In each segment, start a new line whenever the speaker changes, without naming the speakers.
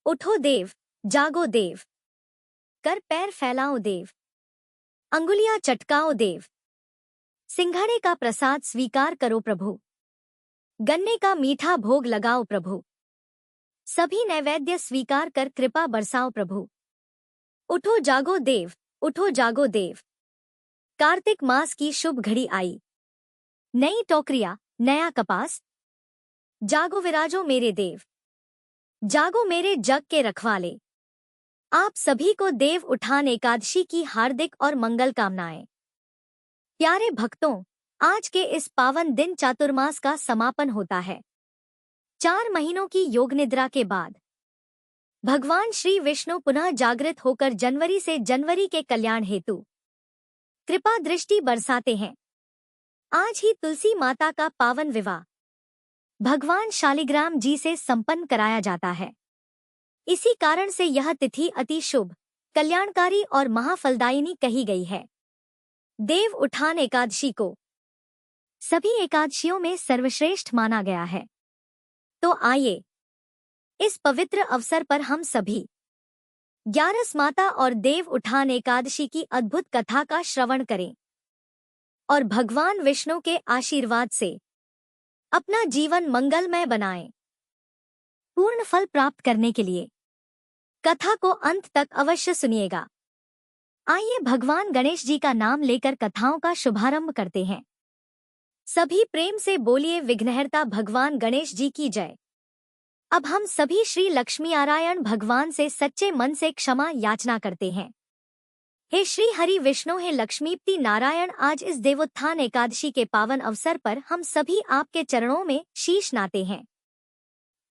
उठो देव, जागो देव, कर पैर फैलाओ देव, अंगुलियां चटकाओ देव, सिंघाड़े का प्रसाद स्वीकार करो प्रभु, गन्ने का मीठा भोग लगाओ प्रभु, सभी नैवेद्य स्वीकार कर कृपा बरसाओ प्रभु। उठो जागो देव, उठो जागो देव, कार्तिक मास की शुभ घड़ी आई, नई टोकरियां, नया कपास, जागो विराजो मेरे देव, जागो मेरे जग के रखवाले। आप सभी को देव उठान एकादशी की हार्दिक और मंगल कामनाएं। प्यारे भक्तों, आज के इस पावन दिन चातुर्मास का समापन होता है। 4 महीनों की योग निद्रा के बाद भगवान श्री विष्णु पुनः जागृत होकर जनवरी से जनवरी के कल्याण हेतु कृपा दृष्टि बरसाते हैं। आज ही तुलसी माता का पावन विवाह भगवान शालिग्राम जी से संपन्न कराया जाता है। इसी कारण से यह तिथि अति शुभ, कल्याणकारी और महाफलदायिनी कही गई है। देव उठान एकादशी को सभी एकादशियों में सर्वश्रेष्ठ माना गया है। तो आइए इस पवित्र अवसर पर हम सभी 11 माता और देव उठान एकादशी की अद्भुत कथा का श्रवण करें और भगवान विष्णु के आशीर्वाद से अपना जीवन मंगलमय बनाएं। पूर्ण फल प्राप्त करने के लिए कथा को अंत तक अवश्य सुनिएगा। आइए भगवान गणेश जी का नाम लेकर कथाओं का शुभारंभ करते हैं। सभी प्रेम से बोलिए विघ्नहर्ता भगवान गणेश जी की जय। अब हम सभी श्री लक्ष्मी नारायण भगवान से सच्चे मन से क्षमा याचना करते हैं। हे श्री हरि विष्णु, हे लक्ष्मीपति नारायण, आज इस देवोत्थान एकादशी के पावन अवसर पर हम सभी आपके चरणों में शीश नाते हैं।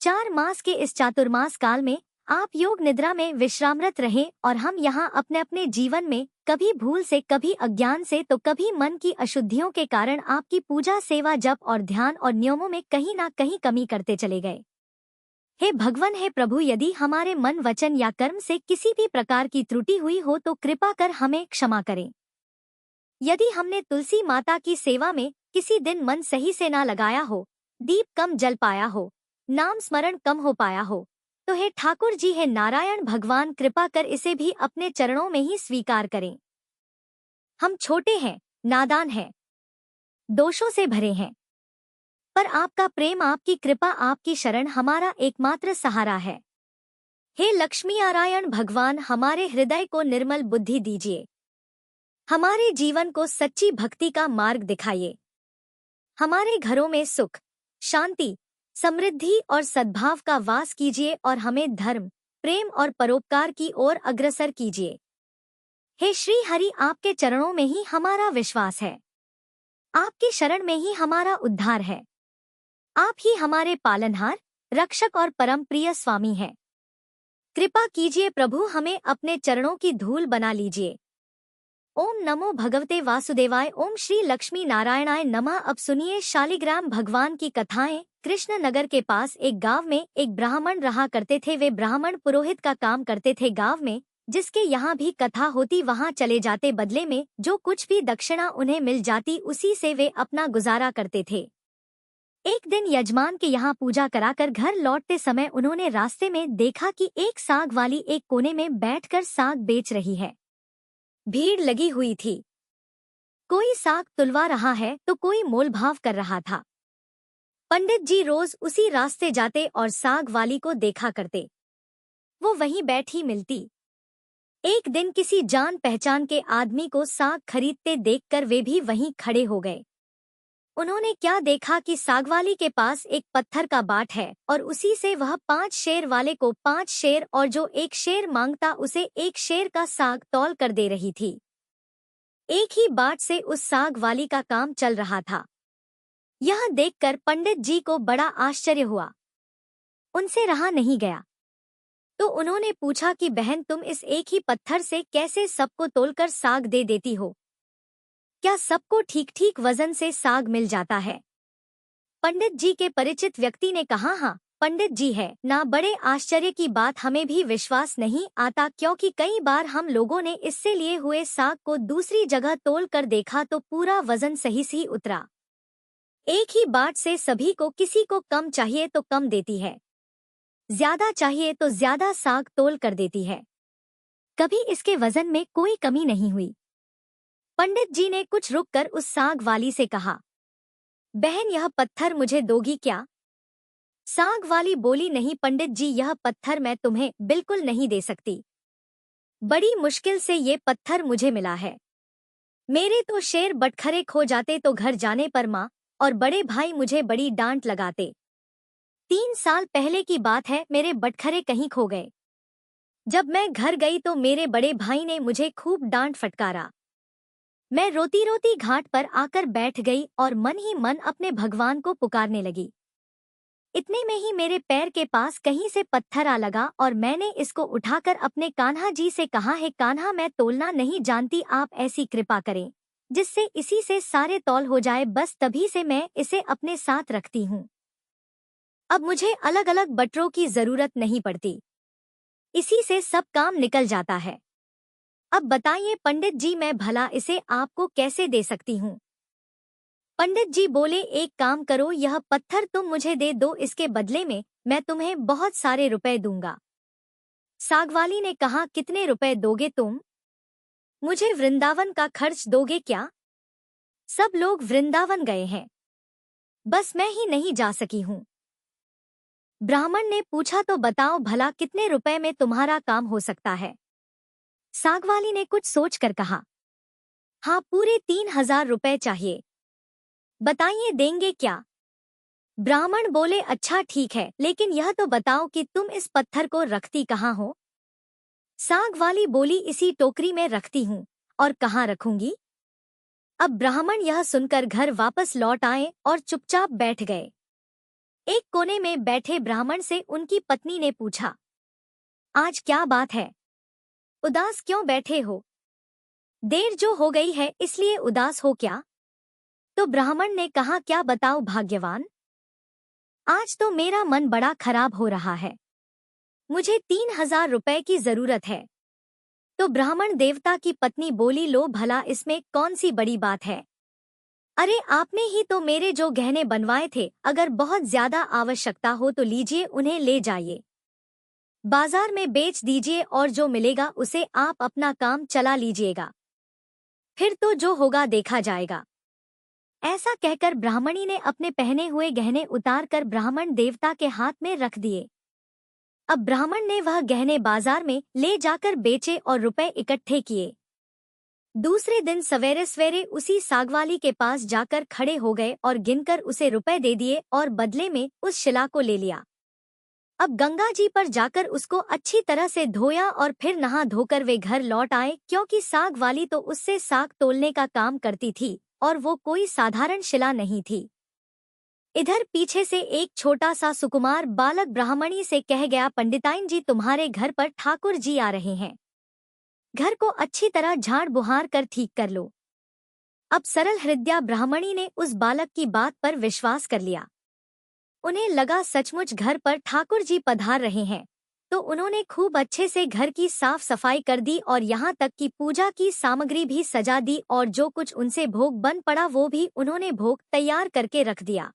4 मास के इस चातुर्मास काल में आप योग निद्रा में विश्रामरत रहें और हम यहाँ अपने अपने जीवन में कभी भूल से, कभी अज्ञान से, तो कभी मन की अशुद्धियों के कारण आपकी पूजा, सेवा, जप और ध्यान और नियमों में कहीं ना कहीं कमी करते चले गए। हे भगवान, हे प्रभु, यदि हमारे मन, वचन या कर्म से किसी भी प्रकार की त्रुटि हुई हो तो कृपा कर हमें क्षमा करें। यदि हमने तुलसी माता की सेवा में किसी दिन मन सही से ना लगाया हो, दीप कम जल पाया हो, नाम स्मरण कम हो पाया हो, तो हे ठाकुर जी, हे नारायण भगवान, कृपा कर इसे भी अपने चरणों में ही स्वीकार करें। हम छोटे हैं, नादान हैं, दोषों से भरे हैं, पर आपका प्रेम, आपकी कृपा, आपकी शरण हमारा एकमात्र सहारा है। हे लक्ष्मी नारायण भगवान, हमारे हृदय को निर्मल बुद्धि दीजिए, हमारे जीवन को सच्ची भक्ति का मार्ग दिखाइए, हमारे घरों में सुख, शांति, समृद्धि और सद्भाव का वास कीजिए और हमें धर्म, प्रेम और परोपकार की ओर अग्रसर कीजिए। हे श्री हरि, आपके चरणों में ही हमारा विश्वास है, आपकी शरण में ही हमारा उद्धार है। आप ही हमारे पालनहार, रक्षक और परम प्रिय स्वामी हैं। कृपा कीजिए प्रभु, हमें अपने चरणों की धूल बना लीजिए। ओम नमो भगवते वासुदेवाय, ओम श्री लक्ष्मी नारायणाय नमः। अब सुनिए शालिग्राम भगवान की कथाएं। कृष्ण नगर के पास एक गांव में एक ब्राह्मण रहा करते थे। वे ब्राह्मण पुरोहित का काम करते थे। गांव में जिसके यहाँ भी कथा होती वहाँ चले जाते, बदले में जो कुछ भी दक्षिणा उन्हें मिल जाती उसी से वे अपना गुजारा करते थे। एक दिन यजमान के यहाँ पूजा कराकर घर लौटते समय उन्होंने रास्ते में देखा कि एक साग वाली एक कोने में बैठकर साग बेच रही है। भीड़ लगी हुई थी, कोई साग तुलवा रहा है तो कोई मोलभाव कर रहा था। पंडित जी रोज उसी रास्ते जाते और साग वाली को देखा करते, वो वहीं बैठी मिलती। एक दिन किसी जान पहचान के आदमी को साग खरीदते देखकर वे भी वहीं खड़े हो गए। उन्होंने क्या देखा कि सागवाली के पास एक पत्थर का बाट है और उसी से वह 5 शेर वाले को 5 शेर और जो 1 शेर मांगता उसे 1 शेर का साग तौल कर दे रही थी। एक ही बाट से उस साग वाली का काम चल रहा था। यह देखकर पंडित जी को बड़ा आश्चर्य हुआ, उनसे रहा नहीं गया। तो उन्होंने पूछा कि बहन, तुम इस एक ही पत्थर से कैसे सबको तोलकर साग दे देती हो? क्या सबको ठीक ठीक वजन से साग मिल जाता है? पंडित जी के परिचित व्यक्ति ने कहा, हाँ पंडित जी है ना। बड़े आश्चर्य की बात, हमें भी विश्वास नहीं आता, क्योंकि कई बार हम लोगों ने इससे लिए हुए साग को दूसरी जगह तोल कर देखा तो पूरा वजन सही से उतरा। एक ही बाट से सभी को, किसी को कम चाहिए तो कम देती है, ज्यादा चाहिए तो ज्यादा साग तोल कर देती है। कभी इसके वजन में कोई कमी नहीं हुई। पंडित जी ने कुछ रुककर उस साग वाली से कहा, बहन यह पत्थर मुझे दोगी क्या? साग वाली बोली, नहीं पंडित जी, यह पत्थर मैं तुम्हें बिल्कुल नहीं दे सकती। बड़ी मुश्किल से ये पत्थर मुझे मिला है। मेरे तो शेर बटखरे खो जाते तो घर जाने पर माँ और बड़े भाई मुझे बड़ी डांट लगाते। 3 साल पहले की बात है, मेरे बटखरे कहीं खो गए। जब मैं घर गई तो मेरे बड़े भाई ने मुझे खूब डांट फटकारा। मैं रोती रोती घाट पर आकर बैठ गई और मन ही मन अपने भगवान को पुकारने लगी। इतने में ही मेरे पैर के पास कहीं से पत्थर आ लगा और मैंने इसको उठाकर अपने कान्हा जी से कहा, है कान्हा, मैं तोलना नहीं जानती, आप ऐसी कृपा करें जिससे इसी से सारे तौल हो जाए। बस तभी से मैं इसे अपने साथ रखती हूँ। अब मुझे अलग अलग बटरों की जरूरत नहीं पड़ती, इसी से सब काम निकल जाता है। अब बताइए पंडित जी, मैं भला इसे आपको कैसे दे सकती हूँ? पंडित जी बोले, एक काम करो, यह पत्थर तुम मुझे दे दो, इसके बदले में मैं तुम्हें बहुत सारे रुपए दूंगा। सागवाली ने कहा, कितने रुपए दोगे तुम? मुझे वृंदावन का खर्च दोगे क्या? सब लोग वृंदावन गए हैं, बस मैं ही नहीं जा सकी हूँ। ब्राह्मण ने पूछा, तो बताओ भला कितने रुपए में तुम्हारा काम हो सकता है? सागवाली ने कुछ सोचकर कहा, हाँ, पूरे 3,000 रुपए चाहिए। बताइए देंगे क्या? ब्राह्मण बोले, अच्छा ठीक है, लेकिन यह तो बताओ कि तुम इस पत्थर को रखती कहाँ हो? साग वाली बोली, इसी टोकरी में रखती हूँ। और कहाँ रखूंगी? अब ब्राह्मण यह सुनकर घर वापस लौट आए और चुपचाप बैठ गए। एक कोने में बैठे ब्राह्मण से उनकी पत्नी ने पूछा, आज क्या बात है? उदास क्यों बैठे हो? देर जो हो गई है इसलिए उदास हो क्या? तो ब्राह्मण ने कहा, क्या बताओ भाग्यवान, आज तो मेरा मन बड़ा खराब हो रहा है। मुझे 3,000 रुपए की जरूरत है। तो ब्राह्मण देवता की पत्नी बोली, लो भला इसमें कौन सी बड़ी बात है? अरे आपने ही तो मेरे जो गहने बनवाए थे, अगर बहुत ज्यादा आवश्यकता हो तो लीजिए, उन्हें ले जाइए, बाजार में बेच दीजिए और जो मिलेगा उसे आप अपना काम चला लीजिएगा, फिर तो जो होगा देखा जाएगा। ऐसा कहकर ब्राह्मणी ने अपने पहने हुए गहने उतार कर ब्राह्मण देवता के हाथ में रख दिए। अब ब्राह्मण ने वह गहने बाजार में ले जाकर बेचे और रुपए इकट्ठे किए। दूसरे दिन सवेरे सवेरे उसी सागवाली के पास जाकर खड़े हो गए और गिनकर उसे रुपए दे दिए और बदले में उस शिला को ले लिया। अब गंगा जी पर जाकर उसको अच्छी तरह से धोया और फिर नहा धोकर वे घर लौट आए, क्योंकि साग वाली तो उससे साग तोलने का काम करती थी और वो कोई साधारण शिला नहीं थी। इधर पीछे से एक छोटा सा सुकुमार बालक ब्राह्मणी से कह गया, पंडिताइन जी, तुम्हारे घर पर ठाकुर जी आ रहे हैं, घर को अच्छी तरह झाड़ बुहार कर ठीक कर लो। अब सरल हृदया ब्राह्मणी ने उस बालक की बात पर विश्वास कर लिया। उन्हें लगा सचमुच घर पर ठाकुर जी पधार रहे हैं, तो उन्होंने खूब अच्छे से घर की साफ सफाई कर दी और यहाँ तक कि पूजा की सामग्री भी सजा दी और जो कुछ उनसे भोग बन पड़ा वो भी उन्होंने भोग तैयार करके रख दिया।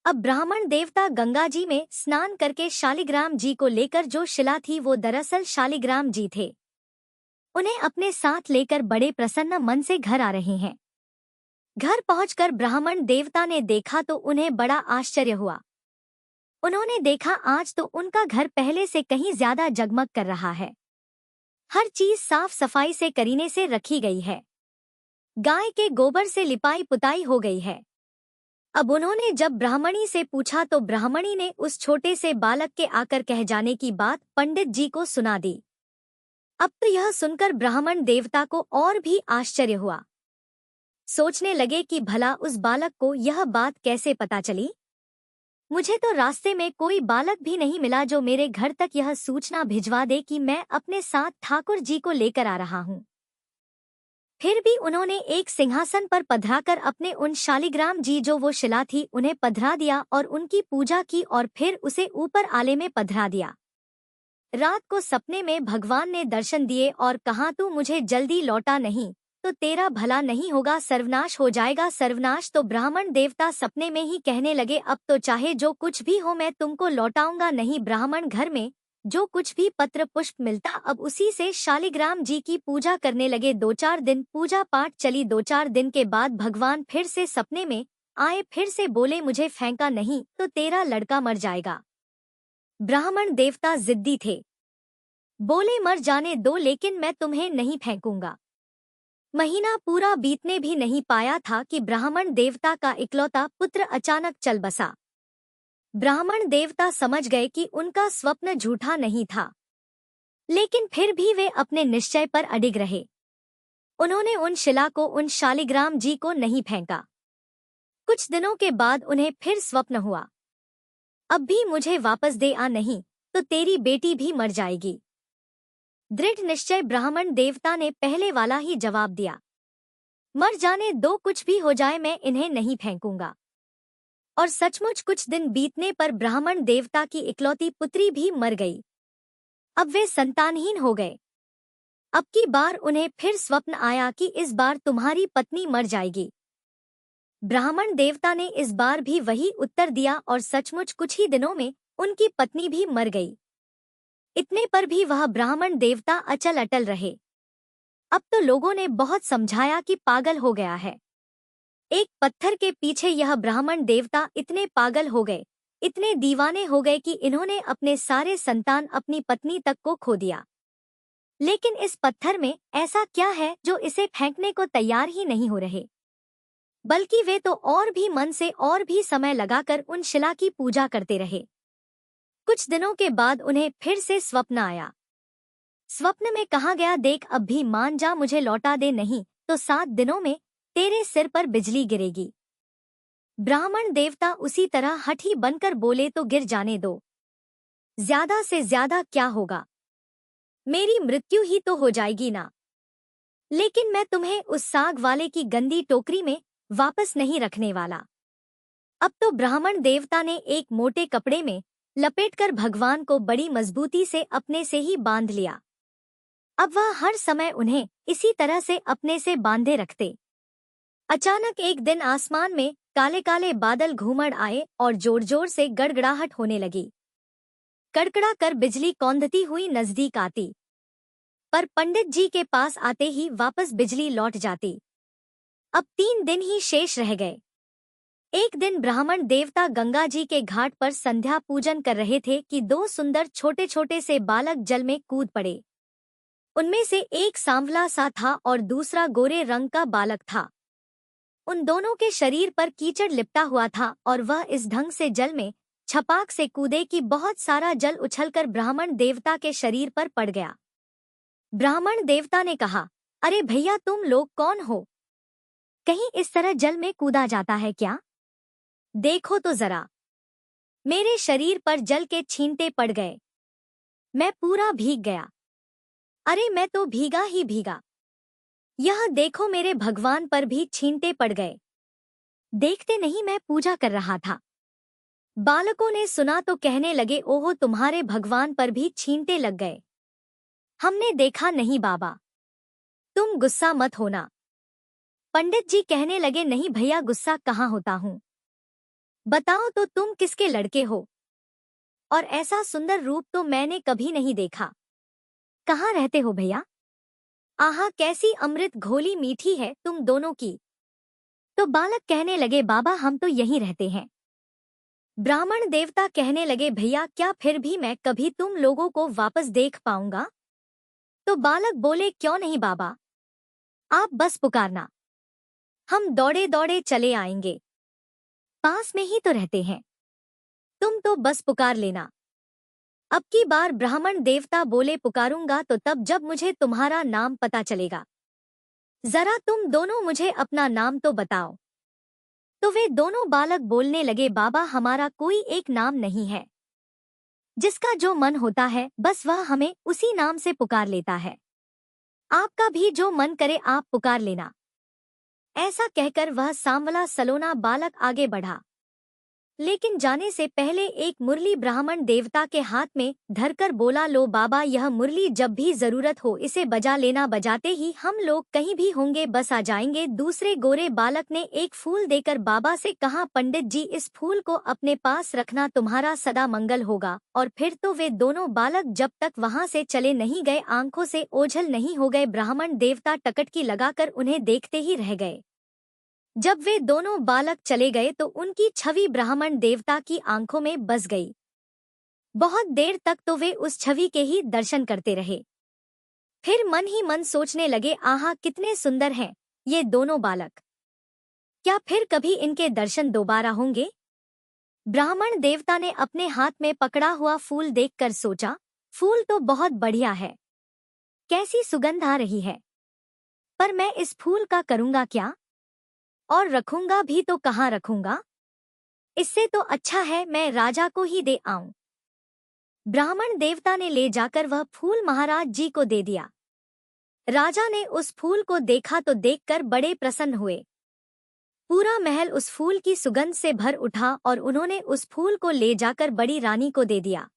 अब ब्राह्मण देवता गंगा जी में स्नान करके शालिग्राम जी को लेकर, जो शिला थी वो दरअसल शालिग्राम जी थे, उन्हें अपने साथ लेकर बड़े प्रसन्न मन से घर आ रहे हैं। घर पहुंचकर ब्राह्मण देवता ने देखा तो उन्हें बड़ा आश्चर्य हुआ। उन्होंने देखा आज तो उनका घर पहले से कहीं ज्यादा जगमग कर रहा है। हर चीज साफ सफाई से करीने से रखी गई है, गाय के गोबर से लिपाई पुताई हो गई है। अब उन्होंने जब ब्राह्मणी से पूछा तो ब्राह्मणी ने उस छोटे से बालक के आकर कह जाने की बात पंडित जी को सुना दी। अब तो यह सुनकर ब्राह्मण देवता को और भी आश्चर्य हुआ। सोचने लगे कि भला उस बालक को यह बात कैसे पता चली। मुझे तो रास्ते में कोई बालक भी नहीं मिला जो मेरे घर तक यह सूचना भिजवा दे कि मैं अपने साथ ठाकुर जी को लेकर आ रहा हूँ। फिर भी उन्होंने एक सिंहासन पर पधराकर अपने उन शालिग्राम जी, जो वो शिला थी, उन्हें पधरा दिया और उनकी पूजा की और फिर उसे ऊपर आले में पधरा दिया। रात को सपने में भगवान ने दर्शन दिए और कहा, तू मुझे जल्दी लौटा नहीं तो तेरा भला नहीं होगा, सर्वनाश हो जाएगा, सर्वनाश। तो ब्राह्मण देवता सपने में ही कहने लगे, अब तो चाहे जो कुछ भी हो मैं तुमको लौटाऊंगा नहीं। ब्राह्मण घर में जो कुछ भी पत्र पुष्प मिलता अब उसी से शालिग्राम जी की पूजा करने लगे। 2-4 दिन पूजा पाठ चली। 2-4 दिन के बाद भगवान फिर से सपने में आए, फिर से बोले, मुझे फेंका नहीं तो तेरा लड़का मर जाएगा। ब्राह्मण देवता जिद्दी थे, बोले मर जाने दो लेकिन मैं तुम्हें नहीं फेंकूंगा। महीना पूरा बीतने भी नहीं पाया था कि ब्राह्मण देवता का इकलौता पुत्र अचानक चल बसा। ब्राह्मण देवता समझ गए कि उनका स्वप्न झूठा नहीं था, लेकिन फिर भी वे अपने निश्चय पर अडिग रहे। उन्होंने उन शिला को, उन शालिग्राम जी को नहीं फेंका। कुछ दिनों के बाद उन्हें फिर स्वप्न हुआ, अब भी मुझे वापस दे आ, नहीं तो तेरी बेटी भी मर जाएगी। दृढ़ निश्चय ब्राह्मण देवता ने पहले वाला ही जवाब दिया, मर जाने दो, कुछ भी हो जाए मैं इन्हें नहीं फेंकूंगा। और सचमुच कुछ दिन बीतने पर ब्राह्मण देवता की इकलौती पुत्री भी मर गई। अब वे संतानहीन हो गए। अब की बार उन्हें फिर स्वप्न आया कि इस बार तुम्हारी पत्नी मर जाएगी। ब्राह्मण देवता ने इस बार भी वही उत्तर दिया और सचमुच कुछ ही दिनों में उनकी पत्नी भी मर गई। इतने पर भी वह ब्राह्मण देवता अचल अटल रहे। अब तो लोगों ने बहुत समझाया कि पागल हो गया है। एक पत्थर के पीछे यह ब्राह्मण देवता इतने पागल हो गए, इतने दीवाने हो गए कि इन्होंने अपने सारे संतान, अपनी पत्नी तक को खो दिया। लेकिन इस पत्थर में ऐसा क्या है जो इसे फेंकने को तैयार ही नहीं हो रहे, बल्कि वे तो और भी मन से और भी समय लगाकर उन शिला की पूजा करते रहे। कुछ दिनों के बाद उन्हें फिर से स्वप्न आया। स्वप्न में कहा गया, देख अब भी मान जा, मुझे लौटा दे, नहीं तो 7 दिनों में तेरे सिर पर बिजली गिरेगी। ब्राह्मण देवता उसी तरह हठी बनकर बोले, तो गिर जाने दो, ज्यादा से ज्यादा क्या होगा, मेरी मृत्यु ही तो हो जाएगी ना। लेकिन मैं तुम्हें उस साग वाले की गंदी टोकरी में वापस नहीं रखने वाला। अब तो ब्राह्मण देवता ने एक मोटे कपड़े में लपेटकर भगवान को बड़ी मजबूती से अपने से ही बांध लिया। अब वह हर समय उन्हें इसी तरह से अपने से बांधे रखते। अचानक एक दिन आसमान में काले काले बादल घूमड़ आए और जोर जोर से गड़गड़ाहट होने लगी। कड़कड़ा कर बिजली कौंधती हुई नजदीक आती, पर पंडित जी के पास आते ही वापस बिजली लौट जाती। अब 3 दिन ही शेष रह गए। एक दिन ब्राह्मण देवता गंगा जी के घाट पर संध्या पूजन कर रहे थे कि 2 सुंदर छोटे छोटे से बालक जल में कूद पड़े। उनमें से एक सांवला सा था और दूसरा गोरे रंग का बालक था। उन दोनों के शरीर पर कीचड़ लिपटा हुआ था और वह इस ढंग से जल में छपाक से कूदे कि बहुत सारा जल उछलकर ब्राह्मण देवता के शरीर पर पड़ गया। ब्राह्मण देवता ने कहा, अरे भैया तुम लोग कौन हो? कहीं इस तरह जल में कूदा जाता है क्या? देखो तो जरा, मेरे शरीर पर जल के छींटे पड़ गए, मैं पूरा भीग गया। अरे मैं तो भीगा ही भीगा। यह देखो मेरे भगवान पर भी छींटे पड़ गए। देखते नहीं मैं पूजा कर रहा था। बालकों ने सुना तो कहने लगे, ओहो तुम्हारे भगवान पर भी छींटे लग गए। हमने देखा नहीं बाबा, तुम गुस्सा मत होना। पंडित जी कहने लगे, नहीं भैया गुस्सा कहाँ होता हूँ, बताओ तो तुम किसके लड़के हो? और ऐसा सुंदर रूप तो मैंने कभी नहीं देखा। कहाँ रहते हो भैया? आहा कैसी अमृत घोली मीठी है तुम दोनों की। तो बालक कहने लगे, बाबा हम तो यहीं रहते हैं। ब्राह्मण देवता कहने लगे, भैया क्या फिर भी मैं कभी तुम लोगों को वापस देख पाऊंगा? तो बालक बोले, क्यों नहीं बाबा, आप बस पुकारना, हम दौड़े दौड़े चले आएंगे, पास में ही तो रहते हैं, तुम तो बस पुकार लेना। अब की बार ब्राह्मण देवता बोले, पुकारूंगा तो तब जब मुझे तुम्हारा नाम पता चलेगा। जरा तुम दोनों मुझे अपना नाम तो बताओ। तो वे दोनों बालक बोलने लगे, बाबा हमारा कोई एक नाम नहीं है, जिसका जो मन होता है बस वह हमें उसी नाम से पुकार लेता है। आपका भी जो मन करे आप पुकार लेना। ऐसा कहकर वह सांवला सलोना बालक आगे बढ़ा। लेकिन जाने से पहले एक मुरली ब्राह्मण देवता के हाथ में धरकर बोला, लो बाबा, यह मुरली जब भी जरूरत हो इसे बजा लेना, बजाते ही हम लोग कहीं भी होंगे बस आ जाएंगे। दूसरे गोरे बालक ने एक फूल देकर बाबा से कहा, पंडित जी इस फूल को अपने पास रखना, तुम्हारा सदा मंगल होगा। और फिर तो वे दोनों बालक जब तक वहां से चले नहीं गए, आंखों से ओझल नहीं हो गए। ब्राह्मण देवता टकटकी लगाकर उन्हें देखते ही रह गए। जब वे दोनों बालक चले गए तो उनकी छवि ब्राह्मण देवता की आंखों में बस गई। बहुत देर तक तो वे उस छवि के ही दर्शन करते रहे। फिर मन ही मन सोचने लगे, आहा कितने सुंदर हैं ये दोनों बालक, क्या फिर कभी इनके दर्शन दोबारा होंगे? ब्राह्मण देवता ने अपने हाथ में पकड़ा हुआ फूल देखकर सोचा, फूल तो बहुत बढ़िया है, कैसी सुगंध आ रही है, पर मैं इस फूल का करूंगा क्या? और रखूंगा भी तो कहाँ रखूंगा? इससे तो अच्छा है मैं राजा को ही दे आऊं। ब्राह्मण देवता ने ले जाकर वह फूल महाराज जी को दे दिया। राजा ने उस फूल को देखा तो देखकर बड़े प्रसन्न हुए। पूरा महल उस फूल की सुगंध से भर उठा और उन्होंने उस फूल को ले जाकर बड़ी रानी को दे दिया।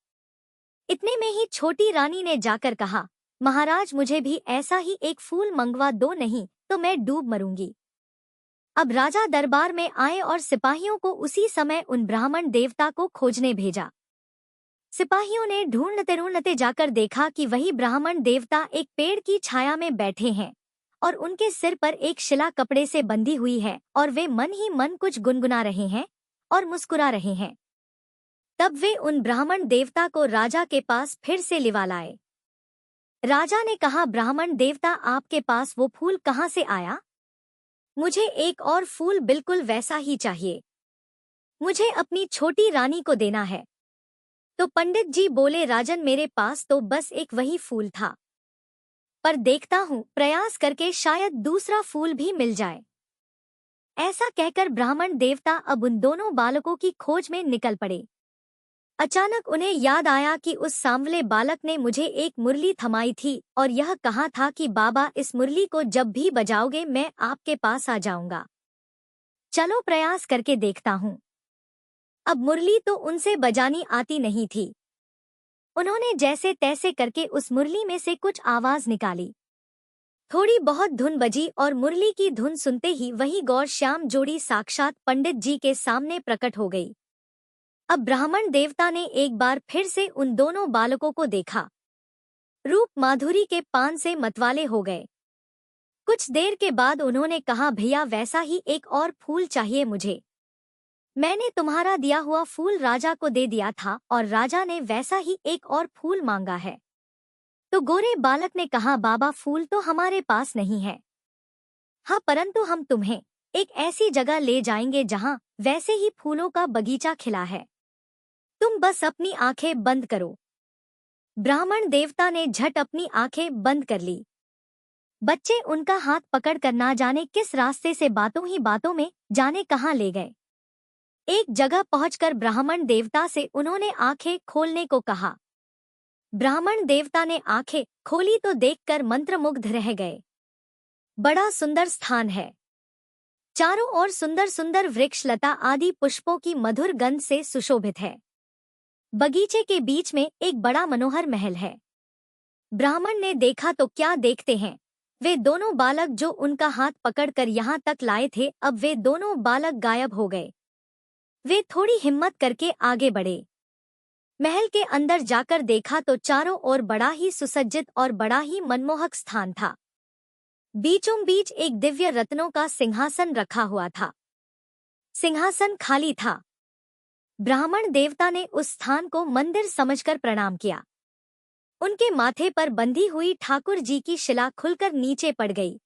इतने में ही छोटी रानी ने जाकर कहा, महाराज मुझे भी ऐसा ही एक फूल मंगवा दो, नहीं तो मैं डूब मरूंगी। अब राजा दरबार में आए और सिपाहियों को उसी समय उन ब्राह्मण देवता को खोजने भेजा। सिपाहियों ने ढूंढते ढूंढते जाकर देखा कि वही ब्राह्मण देवता एक पेड़ की छाया में बैठे हैं और उनके सिर पर एक शिला कपड़े से बंधी हुई है और वे मन ही मन कुछ गुनगुना रहे हैं और मुस्कुरा रहे हैं। तब वे उन ब्राह्मण देवता को राजा के पास फिर से लिवा लाए। राजा ने कहा, ब्राह्मण देवता आपके पास वो फूल कहाँ से आया? मुझे एक और फूल बिल्कुल वैसा ही चाहिए, मुझे अपनी छोटी रानी को देना है। तो पंडित जी बोले, राजन मेरे पास तो बस एक वही फूल था, पर देखता हूँ प्रयास करके शायद दूसरा फूल भी मिल जाए। ऐसा कहकर ब्राह्मण देवता अब उन दोनों बालकों की खोज में निकल पड़े। अचानक उन्हें याद आया कि उस सांवले बालक ने मुझे एक मुरली थमाई थी और यह कहा था कि बाबा इस मुरली को जब भी बजाओगे मैं आपके पास आ जाऊंगा। चलो प्रयास करके देखता हूँ। अब मुरली तो उनसे बजानी आती नहीं थी। उन्होंने जैसे तैसे करके उस मुरली में से कुछ आवाज निकाली। थोड़ी बहुत धुन बजी और मुरली की धुन सुनते ही वही गौर श्याम जोड़ी साक्षात पंडित जी के सामने प्रकट हो गई। अब ब्राह्मण देवता ने एक बार फिर से उन दोनों बालकों को देखा। रूप माधुरी के पान से मतवाले हो गए। कुछ देर के बाद उन्होंने कहा, भैया वैसा ही एक और फूल चाहिए मुझे। मैंने तुम्हारा दिया हुआ फूल राजा को दे दिया था और राजा ने वैसा ही एक और फूल मांगा है। तो गोरे बालक ने कहा, बाबा फूल तो हमारे पास नहीं है। हाँ, परंतु हम तुम्हें एक ऐसी जगह ले जाएंगे जहाँ वैसे ही फूलों का बगीचा खिला है, तुम बस अपनी आंखें बंद करो। ब्राह्मण देवता ने झट अपनी आंखें बंद कर ली। बच्चे उनका हाथ पकड़कर ना जाने किस रास्ते से बातों ही बातों में जाने कहाँ ले गए। एक जगह पहुंचकर ब्राह्मण देवता से उन्होंने आंखें खोलने को कहा। ब्राह्मण देवता ने आंखें खोली तो देखकर मंत्रमुग्ध रह गए। बड़ा सुंदर स्थान है, चारों ओर सुंदर सुंदर वृक्ष लता आदि पुष्पों की मधुर गंध से सुशोभित है। बगीचे के बीच में एक बड़ा मनोहर महल है। ब्राह्मण ने देखा तो क्या देखते हैं, वे दोनों बालक जो उनका हाथ पकड़कर यहाँ तक लाए थे, अब वे दोनों बालक गायब हो गए। वे थोड़ी हिम्मत करके आगे बढ़े। महल के अंदर जाकर देखा तो चारों ओर बड़ा ही सुसज्जित और बड़ा ही मनमोहक स्थान था। बीचों बीच एक दिव्य रत्नों का सिंहासन रखा हुआ था। सिंहासन खाली था। ब्राह्मण देवता ने उस स्थान को मंदिर समझकर प्रणाम किया। उनके माथे पर बंधी हुई ठाकुर जी की शिला खुलकर नीचे पड़ गई।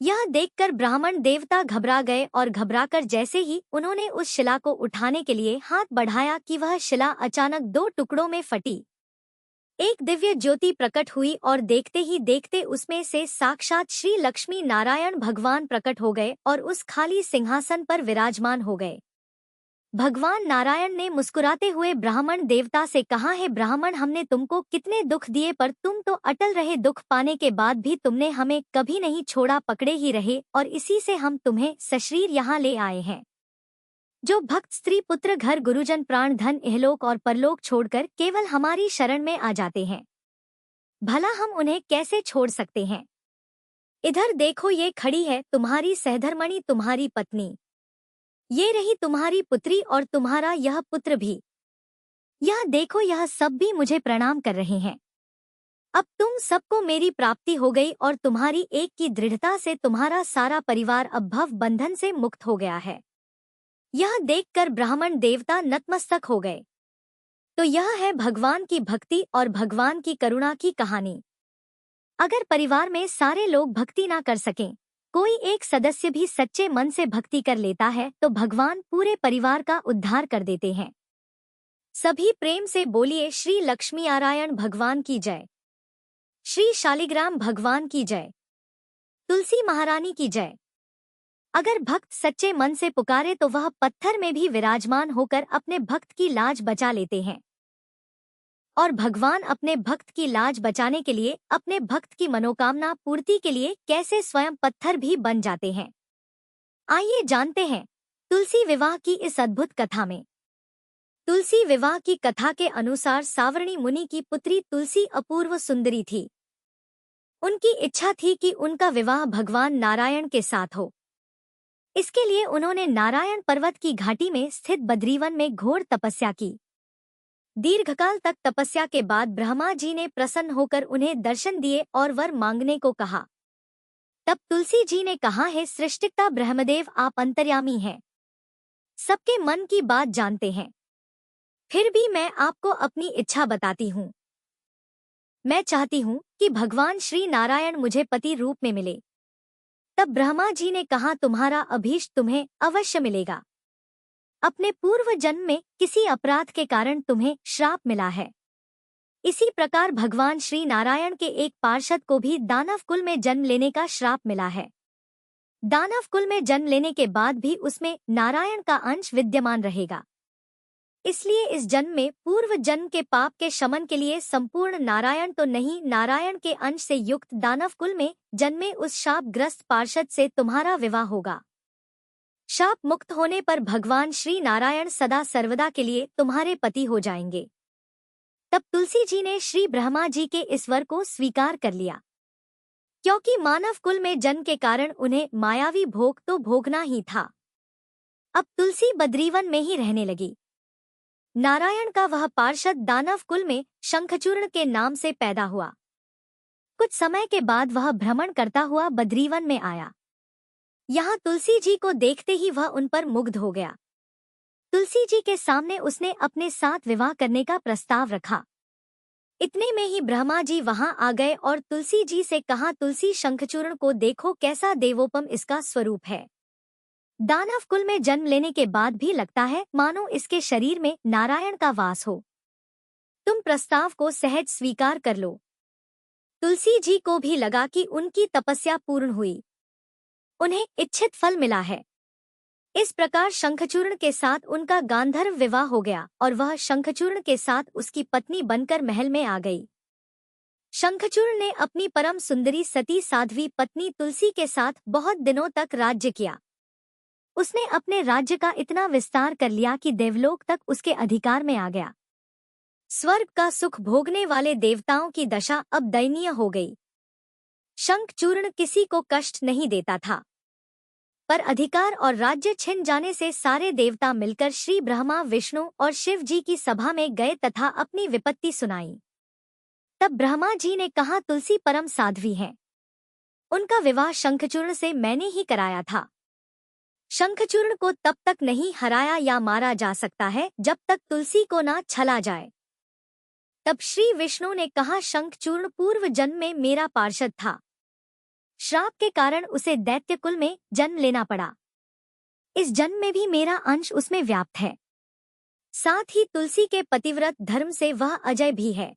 यह देखकर ब्राह्मण देवता घबरा गए और घबराकर जैसे ही उन्होंने उस शिला को उठाने के लिए हाथ बढ़ाया कि वह शिला अचानक दो टुकड़ों में फटी। एक दिव्य ज्योति प्रकट हुई और देखते ही देखते उसमें से साक्षात श्री लक्ष्मी नारायण भगवान प्रकट हो गए और उस खाली सिंहासन पर विराजमान हो गए। भगवान नारायण ने मुस्कुराते हुए ब्राह्मण देवता से कहा, है ब्राह्मण, हमने तुमको कितने दुख दिए पर तुम तो अटल रहे। दुख पाने के बाद भी तुमने हमें कभी नहीं छोड़ा, पकड़े ही रहे और इसी से हम तुम्हें सशरीर यहाँ ले आए हैं। जो भक्त स्त्री पुत्र घर गुरुजन प्राण धन इहलोक और परलोक छोड़कर केवल हमारी शरण में आ जाते हैं, भला हम उन्हें कैसे छोड़ सकते हैं। इधर देखो, ये खड़ी है तुम्हारी सहधर्मणि, तुम्हारी पत्नी, ये रही तुम्हारी पुत्री और तुम्हारा यह पुत्र भी। यह देखो, यह सब भी मुझे प्रणाम कर रहे हैं। अब तुम सबको मेरी प्राप्ति हो गई और तुम्हारी एक की दृढ़ता से तुम्हारा सारा परिवार अब भव बंधन से मुक्त हो गया है। यह देखकर ब्राह्मण देवता नतमस्तक हो गए। तो यह है भगवान की भक्ति और भगवान की करुणा की कहानी। अगर परिवार में सारे लोग भक्ति ना कर सकें, कोई एक सदस्य भी सच्चे मन से भक्ति कर लेता है तो भगवान पूरे परिवार का उद्धार कर देते हैं। सभी प्रेम से बोलिए श्री लक्ष्मी नारायण भगवान की जय, श्री शालिग्राम भगवान की जय, तुलसी महारानी की जय। अगर भक्त सच्चे मन से पुकारे तो वह पत्थर में भी विराजमान होकर अपने भक्त की लाज बचा लेते हैं। और भगवान अपने भक्त की लाज बचाने के लिए, अपने भक्त की मनोकामना पूर्ति के लिए कैसे स्वयं पत्थर भी बन जाते हैं। आइए जानते हैं तुलसी विवाह की इस अद्भुत कथा में। तुलसी विवाह की कथा के अनुसार सावर्णी मुनि की पुत्री तुलसी अपूर्व सुंदरी थी। उनकी इच्छा थी कि उनका विवाह भगवान नारायण के साथ हो। इसके लिए उन्होंने नारायण पर्वत की घाटी में स्थित बद्रीवन में घोर तपस्या की। दीर्घकाल तक तपस्या के बाद ब्रह्मा जी ने प्रसन्न होकर उन्हें दर्शन दिए और वर मांगने को कहा। तब तुलसी जी ने कहा, हे सृष्टिकर्ता ब्रह्मदेव, आप अंतर्यामी हैं, सबके मन की बात जानते हैं। फिर भी मैं आपको अपनी इच्छा बताती हूँ। मैं चाहती हूँ कि भगवान श्री नारायण मुझे पति रूप में मिले। तब ब्रह्मा जी ने कहा, तुम्हारा अभीष्ट तुम्हें अवश्य मिलेगा। अपने पूर्व जन्म में किसी अपराध के कारण तुम्हें श्राप मिला है। इसी प्रकार भगवान श्री नारायण के एक पार्षद को भी दानव कुल में जन्म लेने का श्राप मिला है। दानव कुल में जन्म लेने के बाद भी उसमें नारायण का अंश विद्यमान रहेगा। इसलिए इस जन्म में पूर्व जन्म के पाप के शमन के लिए संपूर्ण नारायण तो नहीं, नारायण के अंश से युक्त दानव कुल में जन्मे उस शापग्रस्त पार्षद से तुम्हारा विवाह होगा। शाप मुक्त होने पर भगवान श्री नारायण सदा सर्वदा के लिए तुम्हारे पति हो जाएंगे। तब तुलसी जी ने श्री ब्रह्मा जी के इस वर को स्वीकार कर लिया, क्योंकि मानव कुल में जन्म के कारण उन्हें मायावी भोग तो भोगना ही था। अब तुलसी बद्रीवन में ही रहने लगी। नारायण का वह पार्षद दानव कुल में शंखचूर्ण के नाम से पैदा हुआ। कुछ समय के बाद वह भ्रमण करता हुआ बद्रीवन में आया। यहाँ तुलसी जी को देखते ही वह उन पर मुग्ध हो गया। तुलसी जी के सामने उसने अपने साथ विवाह करने का प्रस्ताव रखा। इतने में ही ब्रह्मा जी वहां आ गए और तुलसी जी से कहा, तुलसी शंखचूर्ण को देखो, कैसा देवोपम इसका स्वरूप है। दानव कुल में जन्म लेने के बाद भी लगता है मानो इसके शरीर में नारायण का वास हो। तुम प्रस्ताव को सहज स्वीकार कर लो। तुलसी जी को भी लगा कि उनकी तपस्या पूर्ण हुई, उन्हें इच्छित फल मिला है। इस प्रकार शंखचूर्ण के साथ उनका गांधर्व विवाह हो गया और वह शंखचूर्ण के साथ उसकी पत्नी बनकर महल में आ गई। शंखचूर्ण ने अपनी परम सुंदरी सती साध्वी पत्नी तुलसी के साथ बहुत दिनों तक राज्य किया। उसने अपने राज्य का इतना विस्तार कर लिया कि देवलोक तक उसके अधिकार में आ गया। स्वर्ग का सुख भोगने वाले देवताओं की दशा अब दयनीय हो गई। शंखचूर्ण किसी को कष्ट नहीं देता था, पर अधिकार और राज्य छिन जाने से सारे देवता मिलकर श्री ब्रह्मा, विष्णु और शिव जी की सभा में गए तथा अपनी विपत्ति सुनाई। तब ब्रह्मा जी ने कहा, तुलसी परम साध्वी हैं, उनका विवाह शंखचूर्ण से मैंने ही कराया था। शंखचूर्ण को तब तक नहीं हराया या मारा जा सकता है जब तक तुलसी को ना छला जाए। तब श्री विष्णु ने कहा, शंखचूर्ण पूर्व जन्म में मेरा पार्षद था। श्राप के कारण उसे दैत्य कुल में जन्म लेना पड़ा। इस जन्म में भी मेरा अंश उसमें व्याप्त है। साथ ही तुलसी के पतिव्रत धर्म से वह अजय भी है।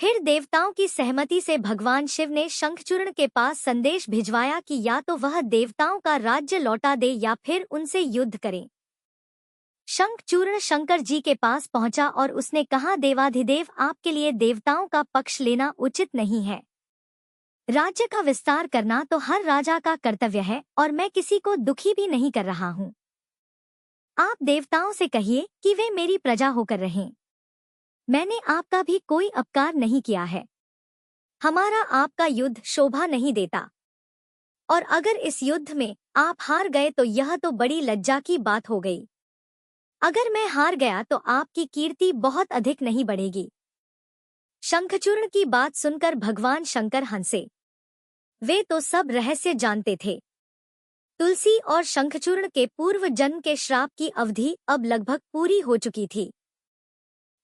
फिर देवताओं की सहमति से भगवान शिव ने शंखचूर्ण के पास संदेश भिजवाया कि या तो वह देवताओं का राज्य लौटा दे या फिर उनसे युद्ध करे। शंखचूर्ण शंकर जी के पास पहुंचा और उसने कहा, देवाधिदेव, आपके लिए देवताओं का पक्ष लेना उचित नहीं है। राज्य का विस्तार करना तो हर राजा का कर्तव्य है और मैं किसी को दुखी भी नहीं कर रहा हूँ। आप देवताओं से कहिए कि वे मेरी प्रजा होकर रहें। मैंने आपका भी कोई अपकार नहीं किया है। हमारा आपका युद्ध शोभा नहीं देता, और अगर इस युद्ध में आप हार गए तो यह तो बड़ी लज्जा की बात हो गई। अगर मैं हार गया तो आपकी कीर्ति बहुत अधिक नहीं बढ़ेगी। शंखचूर्ण की बात सुनकर भगवान शंकर हंसे। वे तो सब रहस्य जानते थे। तुलसी और शंखचूर्ण के पूर्व जन्म के श्राप की अवधि अब लगभग पूरी हो चुकी थी।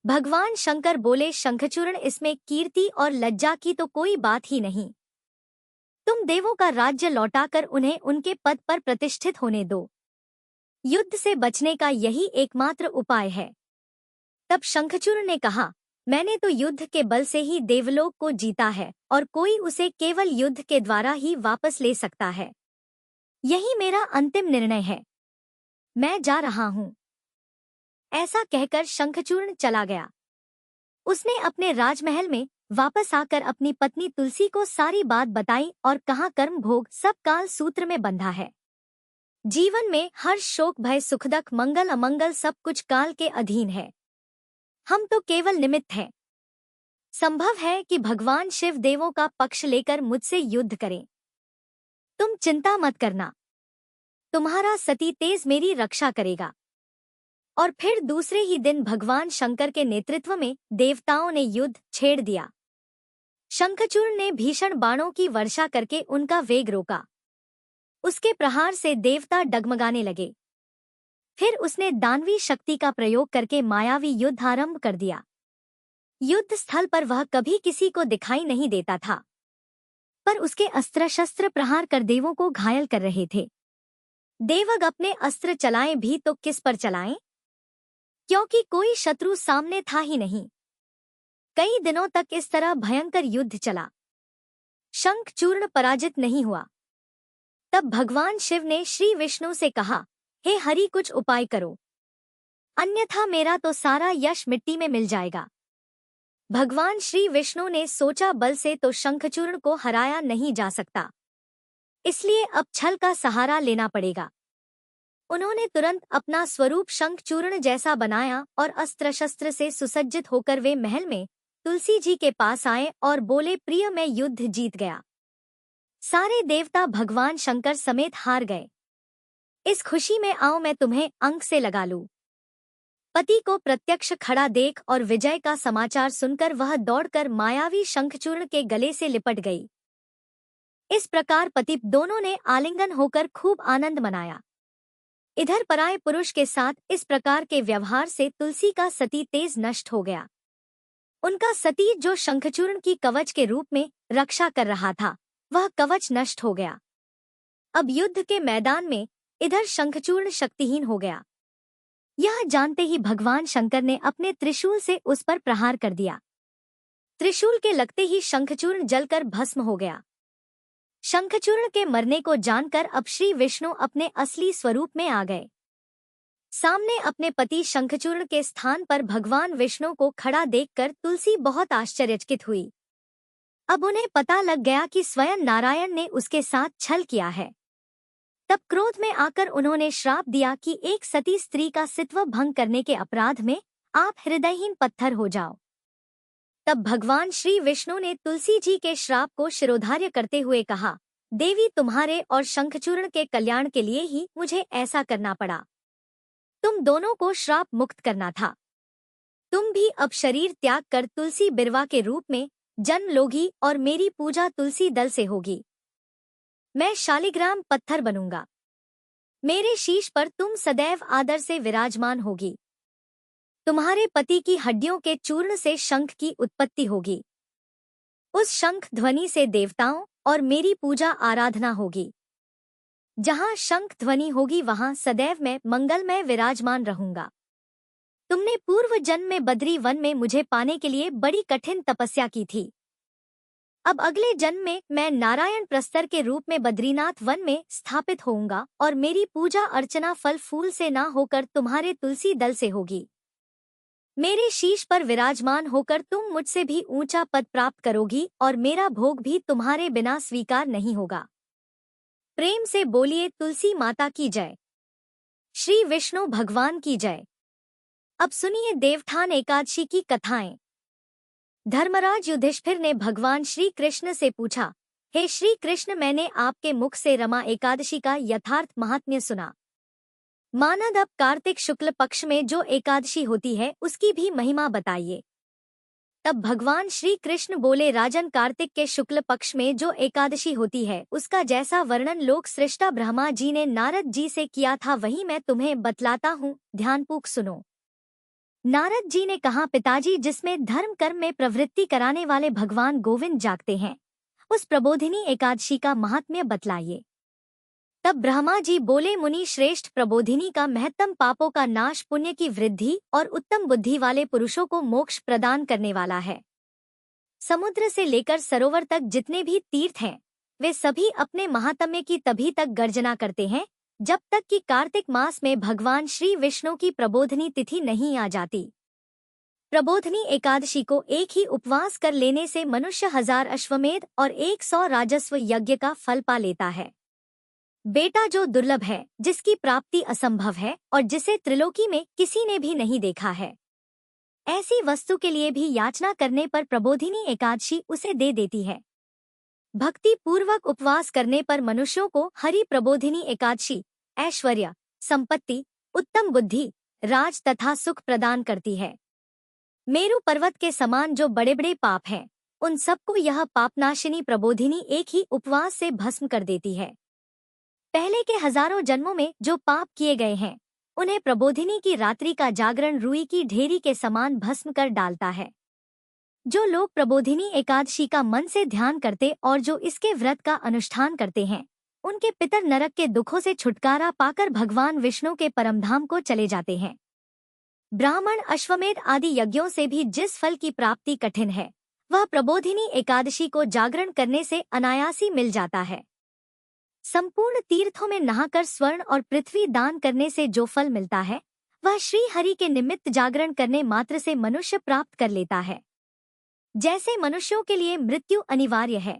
भगवान शंकर बोले, शंखचूर्ण, इसमें कीर्ति और लज्जा की तो कोई बात ही नहीं। तुम देवों का राज्य लौटाकर उन्हें उनके पद पर प्रतिष्ठित होने दो। युद्ध से बचने का यही एकमात्र उपाय है। तब शंखचूर्ण ने कहा, मैंने तो युद्ध के बल से ही देवलोक को जीता है और कोई उसे केवल युद्ध के द्वारा ही वापस ले सकता है। यही मेरा अंतिम निर्णय है। मैं जा रहा हूँ। ऐसा कहकर शंखचूर्ण चला गया। उसने अपने राजमहल में वापस आकर अपनी पत्नी तुलसी को सारी बात बताई और कहा, कर्म भोग सब काल सूत्र में बंधा है। जीवन में हर्ष शोक भय सुखदक मंगल अमंगल सब कुछ काल के अधीन है। हम तो केवल निमित्त हैं। संभव है कि भगवान शिव देवों का पक्ष लेकर मुझसे युद्ध करें। तुम चिंता मत करना, तुम्हारा सती तेज मेरी रक्षा करेगा। और फिर दूसरे ही दिन भगवान शंकर के नेतृत्व में देवताओं ने युद्ध छेड़ दिया। शंखचूर्ण ने भीषण बाणों की वर्षा करके उनका वेग रोका। उसके प्रहार से देवता डगमगाने लगे। फिर उसने दानवी शक्ति का प्रयोग करके मायावी युद्ध आरंभ कर दिया। युद्ध स्थल पर वह कभी किसी को दिखाई नहीं देता था, पर उसके अस्त्र शस्त्र प्रहार कर देवों को घायल कर रहे थे। देवग अपने अस्त्र चलाएं भी तो किस पर चलाएं, क्योंकि कोई शत्रु सामने था ही नहीं। कई दिनों तक इस तरह भयंकर युद्ध चला। शंखचूर्ण पराजित नहीं हुआ। तब भगवान शिव ने श्री विष्णु से कहा, हे हरि, कुछ उपाय करो, अन्यथा मेरा तो सारा यश मिट्टी में मिल जाएगा। भगवान श्री विष्णु ने सोचा, बल से तो शंखचूर्ण को हराया नहीं जा सकता, इसलिए अब छल का सहारा लेना पड़ेगा। उन्होंने तुरंत अपना स्वरूप शंखचूर्ण जैसा बनाया और अस्त्र शस्त्र से सुसज्जित होकर वे महल में तुलसी जी के पास आए और बोले, प्रिय, मैं युद्ध जीत गया। सारे देवता भगवान शंकर समेत हार गए। इस खुशी में आओ मैं तुम्हें अंक से लगा लूं। पति को प्रत्यक्ष खड़ा देख और विजय का समाचार सुनकर वह दौड़कर मायावी शंखचूर्ण के गले से लिपट गई। इस प्रकार पति दोनों ने आलिंगन होकर खूब आनंद मनाया। इधर पराये पुरुष के साथ इस प्रकार के व्यवहार से तुलसी का सती तेज नष्ट हो गया। उनका सती जो शंखचूर्ण की कवच के रूप में रक्षा कर रहा था, वह कवच नष्ट हो गया। अब युद्ध के मैदान में इधर शंखचूर्ण शक्तिहीन हो गया। यह जानते ही भगवान शंकर ने अपने त्रिशूल से उस पर प्रहार कर दिया। त्रिशूल के लगते ही शंखचूर्ण जलकर भस्म हो गया। शंखचूर्ण के मरने को जानकर अब श्री विष्णु अपने असली स्वरूप में आ गए। सामने अपने पति शंखचूर्ण के स्थान पर भगवान विष्णु को खड़ा देखकर तुलसी बहुत आश्चर्यचकित हुई। अब उन्हें पता लग गया कि स्वयं नारायण ने उसके साथ छल किया है। तब क्रोध में आकर उन्होंने श्राप दिया कि एक सती स्त्री का सित्व भंग करने के अपराध में आप हृदयहीन पत्थर हो जाओ। तब भगवान श्री विष्णु ने तुलसी जी के श्राप को शिरोधार्य करते हुए कहा, देवी, तुम्हारे और शंखचूर्ण के कल्याण के लिए ही मुझे ऐसा करना पड़ा। तुम दोनों को श्राप मुक्त करना था। तुम भी अब शरीर त्याग कर तुलसी बिरवा के रूप में जन्म लोगी और मेरी पूजा तुलसी दल से होगी। मैं शालिग्राम पत्थर बनूंगा। मेरे शीश पर तुम सदैव आदर से विराजमान होगी। तुम्हारे पति की हड्डियों के चूर्ण से शंख की उत्पत्ति होगी। उस शंख ध्वनि से देवताओं और मेरी पूजा आराधना होगी। जहां शंख ध्वनि होगी वहां सदैव मैं मंगलमय विराजमान रहूंगा। तुमने पूर्व जन्म में बद्री वन में मुझे पाने के लिए बड़ी कठिन तपस्या की थी। अब अगले जन्म में मैं नारायण प्रस्तर के रूप में बद्रीनाथ वन में स्थापित होऊंगा और मेरी पूजा अर्चना फल फूल से ना होकर तुम्हारे तुलसी दल से होगी। मेरे शीश पर विराजमान होकर तुम मुझसे भी ऊंचा पद प्राप्त करोगी और मेरा भोग भी तुम्हारे बिना स्वीकार नहीं होगा। प्रेम से बोलिए तुलसी माता की जय। श्री विष्णु भगवान की जय। अब सुनिए देवठान एकादशी की कथाएं। धर्मराज युधिष्ठिर ने भगवान श्री कृष्ण से पूछा, हे श्री कृष्ण, मैंने आपके मुख से रमा एकादशी का यथार्थ महात्म्य सुना। मानद अब कार्तिक शुक्ल पक्ष में जो एकादशी होती है उसकी भी महिमा बताइए। तब भगवान श्री कृष्ण बोले, राजन, कार्तिक के शुक्ल पक्ष में जो एकादशी होती है उसका जैसा वर्णन लोक सृष्टा ब्रह्मा जी ने नारद जी से किया था वही मैं तुम्हें बतलाता हूँ, ध्यानपूर्वक सुनो। नारद जी ने कहा, पिताजी, जिसमें धर्म कर्म में प्रवृत्ति कराने वाले भगवान गोविंद जागते हैं उस प्रबोधिनी एकादशी का महात्म्य बतलाइए। तब ब्रह्मा जी बोले, मुनि श्रेष्ठ, प्रबोधिनी का महत्तम पापों का नाश, पुण्य की वृद्धि और उत्तम बुद्धि वाले पुरुषों को मोक्ष प्रदान करने वाला है। समुद्र से लेकर सरोवर तक जितने भी तीर्थ हैं वे सभी अपने महात्म्य की तभी तक गर्जना करते हैं जब तक कि कार्तिक मास में भगवान श्री विष्णु की प्रबोधनी तिथि नहीं आ जाती। प्रबोधनी एकादशी को एक ही उपवास कर लेने से मनुष्य 1000 अश्वमेध और 100 राजस्व यज्ञ का फल पा लेता है। बेटा जो दुर्लभ है, जिसकी प्राप्ति असंभव है और जिसे त्रिलोकी में किसी ने भी नहीं देखा है, ऐसी वस्तु के लिए भी याचना करने पर प्रबोधिनी एकादशी उसे दे देती है। भक्ति पूर्वक उपवास करने पर मनुष्यों को हरि प्रबोधिनी एकादशी ऐश्वर्य, संपत्ति, उत्तम बुद्धि, राज तथा सुख प्रदान करती है। मेरु पर्वत के समान जो बड़े बड़े पाप हैं उन सबको यह पापनाशिनी प्रबोधिनी एक ही उपवास से भस्म कर देती है। पहले के हजारों जन्मों में जो पाप किए गए हैं उन्हें प्रबोधिनी की रात्रि का जागरण रुई की ढेरी के समान भस्म कर डालता है। जो लोग प्रबोधिनी एकादशी का मन से ध्यान करते और जो इसके व्रत का अनुष्ठान करते हैं उनके पितर नरक के दुखों से छुटकारा पाकर भगवान विष्णु के परमधाम को चले जाते हैं। ब्राह्मण, अश्वमेध आदि यज्ञों से भी जिस फल की प्राप्ति कठिन है वह प्रबोधिनी एकादशी को जागरण करने से अनायासी मिल जाता है। संपूर्ण तीर्थों में नहाकर स्वर्ण और पृथ्वी दान करने से जो फल मिलता है वह श्री हरि के निमित्त जागरण करने मात्र से मनुष्य प्राप्त कर लेता है। जैसे मनुष्यों के लिए मृत्यु अनिवार्य है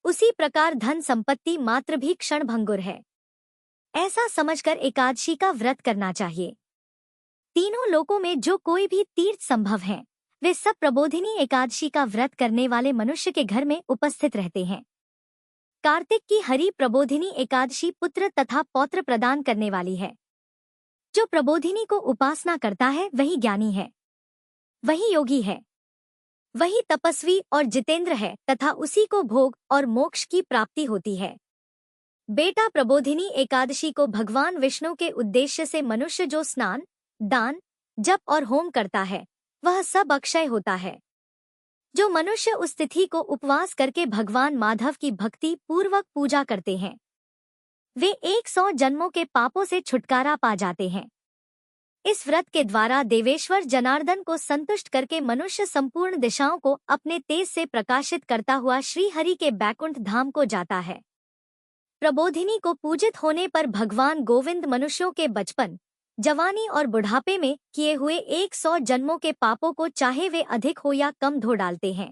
उसी प्रकार धन संपत्ति मात्र भी क्षणभंगुर है। ऐसा समझकर एकादशी का व्रत करना चाहिए। तीनों लोकों में जो कोई भी तीर्थ संभव हैं वे सब प्रबोधिनी एकादशी का व्रत करने वाले मनुष्य के घर में उपस्थित रहते हैं। कार्तिक की हरि प्रबोधिनी एकादशी पुत्र तथा पौत्र प्रदान करने वाली है। जो प्रबोधिनी को उपासना करता है वही ज्ञानी है, वही योगी है, वही तपस्वी और जितेंद्र है तथा उसी को भोग और मोक्ष की प्राप्ति होती है। बेटा, प्रबोधिनी एकादशी को भगवान विष्णु के उद्देश्य से मनुष्य जो स्नान, दान, जप और होम करता है वह सब अक्षय होता है। जो मनुष्य उस तिथि को उपवास करके भगवान माधव की भक्ति पूर्वक पूजा करते हैं वे 100 जन्मों के पापों से छुटकारा पा जाते हैं। इस व्रत के द्वारा देवेश्वर जनार्दन को संतुष्ट करके मनुष्य संपूर्ण दिशाओं को अपने तेज से प्रकाशित करता हुआ श्री हरि के बैकुंठ धाम को जाता है। प्रबोधिनी को पूजित होने पर भगवान गोविंद मनुष्यों के बचपन, जवानी और बुढ़ापे में किए हुए 100 जन्मों के पापों को चाहे वे अधिक हो या कम धो डालते हैं।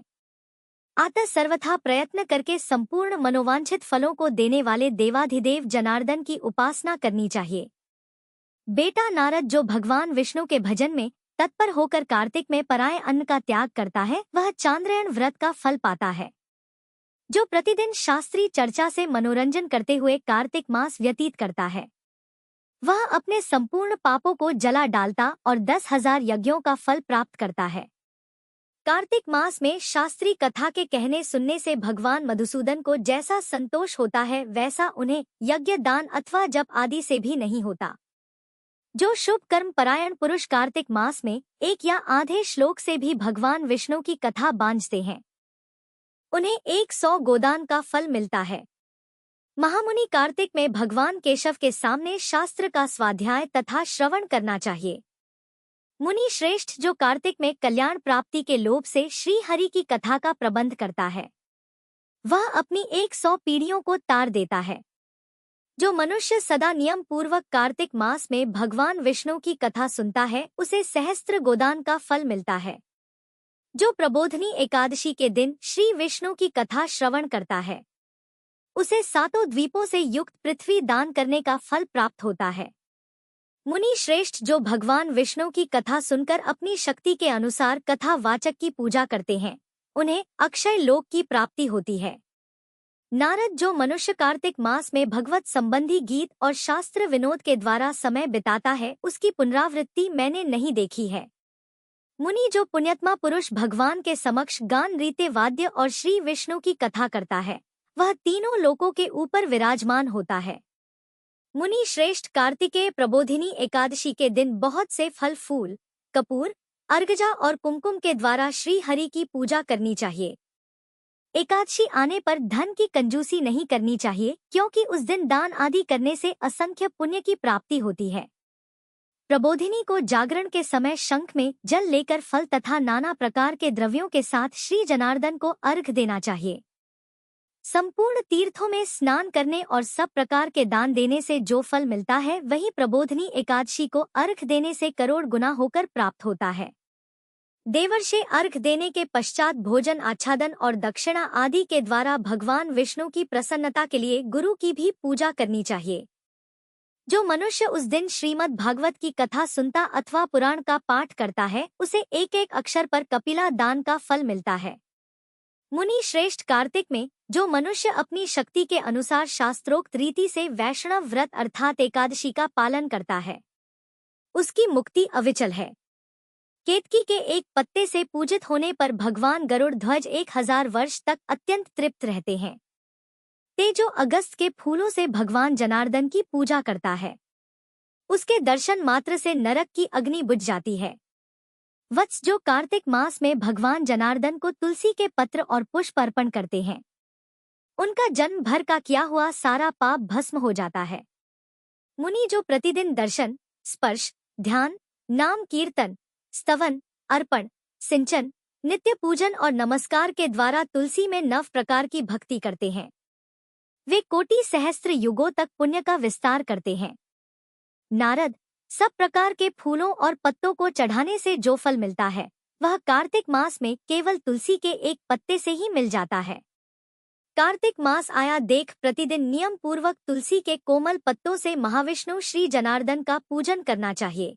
अतः सर्वथा प्रयत्न करके संपूर्ण मनोवांछित फलों को देने वाले देवाधिदेव जनार्दन की उपासना करनी चाहिए। बेटा नारद, जो भगवान विष्णु के भजन में तत्पर होकर कार्तिक में पराये अन्न का त्याग करता है वह चांद्रायण व्रत का फल पाता है। जो प्रतिदिन शास्त्रीय चर्चा से मनोरंजन करते हुए कार्तिक मास व्यतीत करता है वह अपने संपूर्ण पापों को जला डालता और 10,000 यज्ञों का फल प्राप्त करता है। कार्तिक मास में शास्त्रीय कथा के कहने सुनने से भगवान मधुसूदन को जैसा संतोष होता है वैसा उन्हें यज्ञ, दान अथवा जप आदि से भी नहीं होता। जो शुभ कर्म परायण पुरुष कार्तिक मास में एक या आधे श्लोक से भी भगवान विष्णु की कथा बांझते हैं उन्हें 100 गोदान का फल मिलता है। महामुनि कार्तिक में भगवान केशव के सामने शास्त्र का स्वाध्याय तथा श्रवण करना चाहिए। मुनि श्रेष्ठ, जो कार्तिक में कल्याण प्राप्ति के लोभ से श्री हरि की कथा का प्रबंध करता है वह अपनी 100 पीढ़ियों को तार देता है। जो मनुष्य सदा नियम पूर्वक कार्तिक मास में भगवान विष्णु की कथा सुनता है उसे सहस्त्र गोदान का फल मिलता है। जो प्रबोधनी एकादशी के दिन श्री विष्णु की कथा श्रवण करता है उसे 7 द्वीपों से युक्त पृथ्वी दान करने का फल प्राप्त होता है। मुनि श्रेष्ठ जो भगवान विष्णु की कथा सुनकर अपनी शक्ति के अनुसार कथा वाचक की पूजा करते हैं, उन्हें अक्षय लोक की प्राप्ति होती है। नारद जो मनुष्य कार्तिक मास में भगवत संबंधी गीत और शास्त्र विनोद के द्वारा समय बिताता है, उसकी पुनरावृत्ति मैंने नहीं देखी है। मुनि जो पुण्यात्मा पुरुष भगवान के समक्ष गान रीते वाद्य और श्री विष्णु की कथा करता है, वह तीनों लोकों के ऊपर विराजमान होता है। मुनि श्रेष्ठ कार्तिकेय प्रबोधिनी एकादशी के दिन बहुत से फल फूल, कपूर, अर्घजा और कुमकुम के द्वारा श्री हरि की पूजा करनी चाहिए। एकादशी आने पर धन की कंजूसी नहीं करनी चाहिए, क्योंकि उस दिन दान आदि करने से असंख्य पुण्य की प्राप्ति होती है। प्रबोधिनी को जागरण के समय शंख में जल लेकर फल तथा नाना प्रकार के द्रव्यों के साथ श्री जनार्दन को अर्घ देना चाहिए। संपूर्ण तीर्थों में स्नान करने और सब प्रकार के दान देने से जो फल मिलता है, वही प्रबोधिनी एकादशी को अर्घ देने से करोड़ गुना होकर प्राप्त होता है। देवर्षि अर्घ देने के पश्चात भोजन, आच्छादन और दक्षिणा आदि के द्वारा भगवान विष्णु की प्रसन्नता के लिए गुरु की भी पूजा करनी चाहिए। जो मनुष्य उस दिन श्रीमद् भागवत की कथा सुनता अथवा पुराण का पाठ करता है, उसे एक एक अक्षर पर कपिला दान का फल मिलता है। मुनि श्रेष्ठ कार्तिक में जो मनुष्य अपनी शक्ति के अनुसार शास्त्रोक्त रीति से वैष्णव व्रत अर्थात एकादशी का पालन करता है, उसकी मुक्ति अविचल है। केतकी के एक पत्ते से पूजित होने पर भगवान गरुड़ ध्वज 1000 वर्ष तक अत्यंत तृप्त रहते हैं। ते जो अगस्त के फूलों से भगवान जनार्दन की पूजा करता है, उसके दर्शन मात्र से नरक की अग्नि बुझ जाती है। वत्स जो कार्तिक मास में भगवान जनार्दन को तुलसी के पत्र और पुष्प अर्पण करते हैं, उनका जन्म भर का किया हुआ सारा पाप भस्म हो जाता है। मुनि जो प्रतिदिन दर्शन, स्पर्श, ध्यान, नाम कीर्तन, स्तवन, अर्पण, सिंचन, नित्य पूजन और नमस्कार के द्वारा तुलसी में 9 प्रकार की भक्ति करते हैं, वे कोटि सहस्त्र युगों तक पुण्य का विस्तार करते हैं। नारद, सब प्रकार के फूलों और पत्तों को चढ़ाने से जो फल मिलता है, वह कार्तिक मास में केवल तुलसी के एक पत्ते से ही मिल जाता है। कार्तिक मास आया देख प्रतिदिन नियम पूर्वक तुलसी के कोमल पत्तों से महाविष्णु श्री जनार्दन का पूजन करना चाहिए।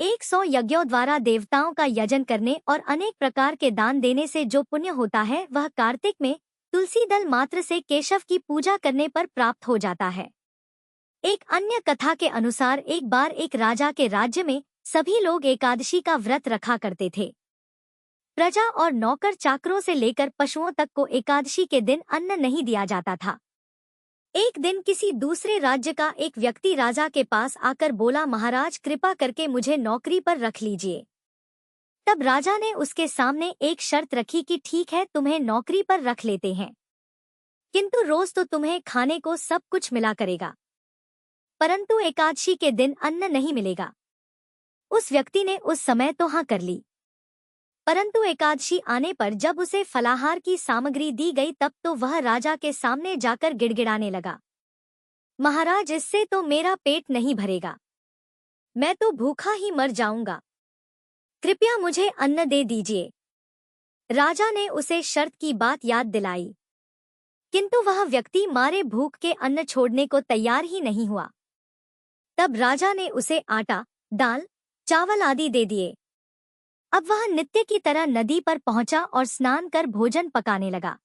100 यज्ञों द्वारा देवताओं का यजन करने और अनेक प्रकार के दान देने से जो पुण्य होता है, वह कार्तिक में तुलसी दल मात्र से केशव की पूजा करने पर प्राप्त हो जाता है। एक अन्य कथा के अनुसार एक बार एक राजा के राज्य में सभी लोग एकादशी का व्रत रखा करते थे। प्रजा और नौकर चाकरों से लेकर पशुओं तक को एकादशी के दिन अन्न नहीं दिया जाता था। एक दिन किसी दूसरे राज्य का एक व्यक्ति राजा के पास आकर बोला, महाराज कृपा करके मुझे नौकरी पर रख लीजिए। तब राजा ने उसके सामने एक शर्त रखी कि ठीक है, तुम्हें नौकरी पर रख लेते हैं, किंतु रोज तो तुम्हें खाने को सब कुछ मिला करेगा, परंतु एकादशी के दिन अन्न नहीं मिलेगा। उस व्यक्ति ने उस समय तो हाँ कर ली, परंतु एकादशी आने पर जब उसे फलाहार की सामग्री दी गई, तब तो वह राजा के सामने जाकर गिड़गिड़ाने लगा, महाराज इससे तो मेरा पेट नहीं भरेगा, मैं तो भूखा ही मर जाऊंगा, कृपया मुझे अन्न दे दीजिए। राजा ने उसे शर्त की बात याद दिलाई, किंतु वह व्यक्ति मारे भूख के अन्न छोड़ने को तैयार ही नहीं हुआ। तब राजा ने उसे आटा, दाल, चावल आदि दे दिए। अब वह नित्य की तरह नदी पर पहुंचा और स्नान कर भोजन पकाने लगा।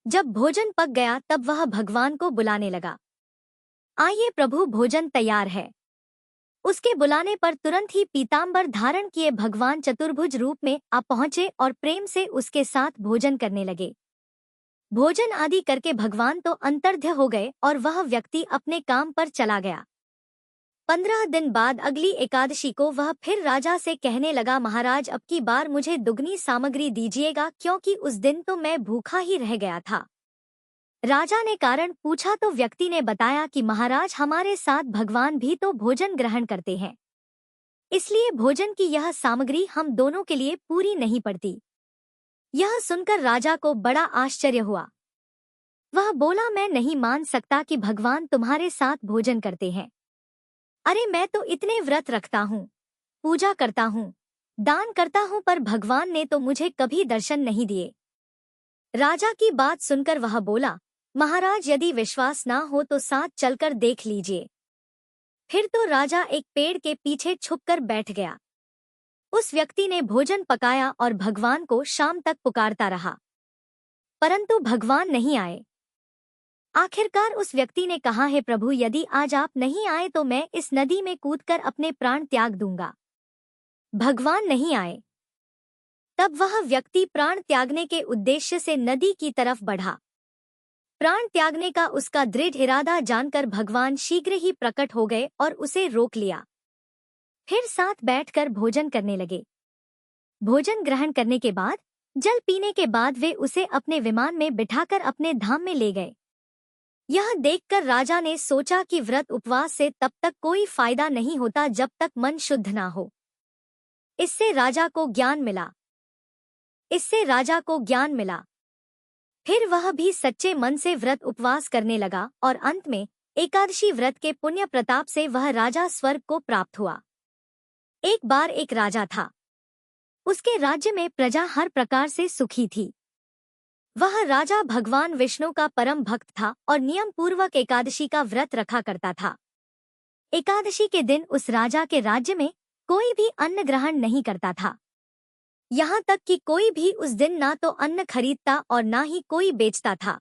जब भोजन पक गया तब वह भगवान को बुलाने लगा, आइए प्रभु भोजन तैयार है। उसके बुलाने पर तुरंत ही पीतांबर धारण किए भगवान चतुर्भुज रूप में आ पहुंचे और प्रेम से उसके साथ भोजन करने लगे। भोजन आदि करके भगवान तो अंतर्ध्य हो गए और वह व्यक्ति अपने काम पर चला गया। 15 दिन बाद अगली एकादशी को वह फिर राजा से कहने लगा, महाराज अब की बार मुझे दुगनी सामग्री दीजिएगा, क्योंकि उस दिन तो मैं भूखा ही रह गया था। राजा ने कारण पूछा तो व्यक्ति ने बताया कि महाराज हमारे साथ भगवान भी तो भोजन ग्रहण करते हैं, इसलिए भोजन की यह सामग्री हम दोनों के लिए पूरी नहीं पड़ती। यह सुनकर राजा को बड़ा आश्चर्य हुआ। वह बोला, मैं नहीं मान सकता कि भगवान तुम्हारे साथ भोजन करते हैं। अरे मैं तो इतने व्रत रखता हूँ, पूजा करता हूँ, दान करता हूँ, पर भगवान ने तो मुझे कभी दर्शन नहीं दिए। राजा की बात सुनकर वह बोला, महाराज यदि विश्वास ना हो तो साथ चलकर देख लीजिए। फिर तो राजा एक पेड़ के पीछे छुपकर बैठ गया। उस व्यक्ति ने भोजन पकाया और भगवान को शाम तक पुकारता रहा, परंतु भगवान नहीं आए। आखिरकार उस व्यक्ति ने कहा, हे प्रभु, यदि आज आप नहीं आए तो मैं इस नदी में कूदकर अपने प्राण त्याग दूंगा। भगवान नहीं आए। तब वह व्यक्ति प्राण त्यागने के उद्देश्य से नदी की तरफ बढ़ा। प्राण त्यागने का उसका दृढ़ इरादा जानकर भगवान शीघ्र ही प्रकट हो गए और उसे रोक लिया। फिर साथ बैठकर भोजन करने लगे। भोजन ग्रहण करने के बाद, जल पीने के बाद वे उसे अपने विमान में बिठाकर अपने धाम में ले गए। यह देखकर राजा ने सोचा कि व्रत उपवास से तब तक कोई फायदा नहीं होता जब तक मन शुद्ध ना हो। इससे राजा को ज्ञान मिला। फिर वह भी सच्चे मन से व्रत उपवास करने लगा और अंत में एकादशी व्रत के पुण्य प्रताप से वह राजा स्वर्ग को प्राप्त हुआ। एक बार एक राजा था। उसके राज्य में प्रजा हर प्रकार से सुखी थी। वह राजा भगवान विष्णु का परम भक्त था और नियम पूर्वक एकादशी का व्रत रखा करता था। एकादशी के दिन उस राजा के राज्य में कोई भी अन्न ग्रहण नहीं करता था। यहाँ तक कि कोई भी उस दिन ना तो अन्न खरीदता और ना ही कोई बेचता था।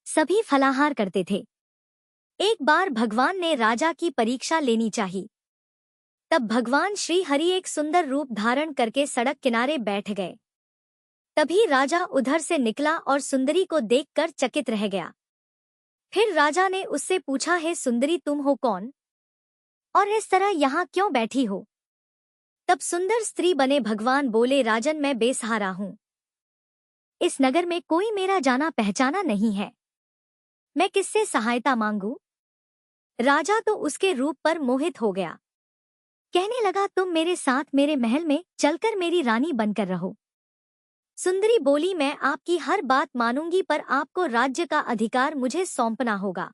सभी फलाहार करते थे। एक बार भगवान ने राजा की परीक्षा लेनी चाहिए। तब भगवान श्री हरि एक सुंदर रूप धारण करके सड़क किनारे बैठ गए। तभी राजा उधर से निकला और सुंदरी को देखकर चकित रह गया। फिर राजा ने उससे पूछा, हे सुंदरी, तुम हो कौन और इस तरह यहाँ क्यों बैठी हो? तब सुंदर स्त्री बने भगवान बोले, राजन, मैं बेसहारा हूँ। इस नगर में कोई मेरा जाना पहचाना नहीं है। मैं किससे सहायता मांगू? राजा तो उसके रूप पर मोहित हो गया। कहने लगा, तुम मेरे साथ मेरे महल में चलकर मेरी रानी बनकर रहो। सुंदरी बोली, मैं आपकी हर बात मानूंगी, पर आपको राज्य का अधिकार मुझे सौंपना होगा।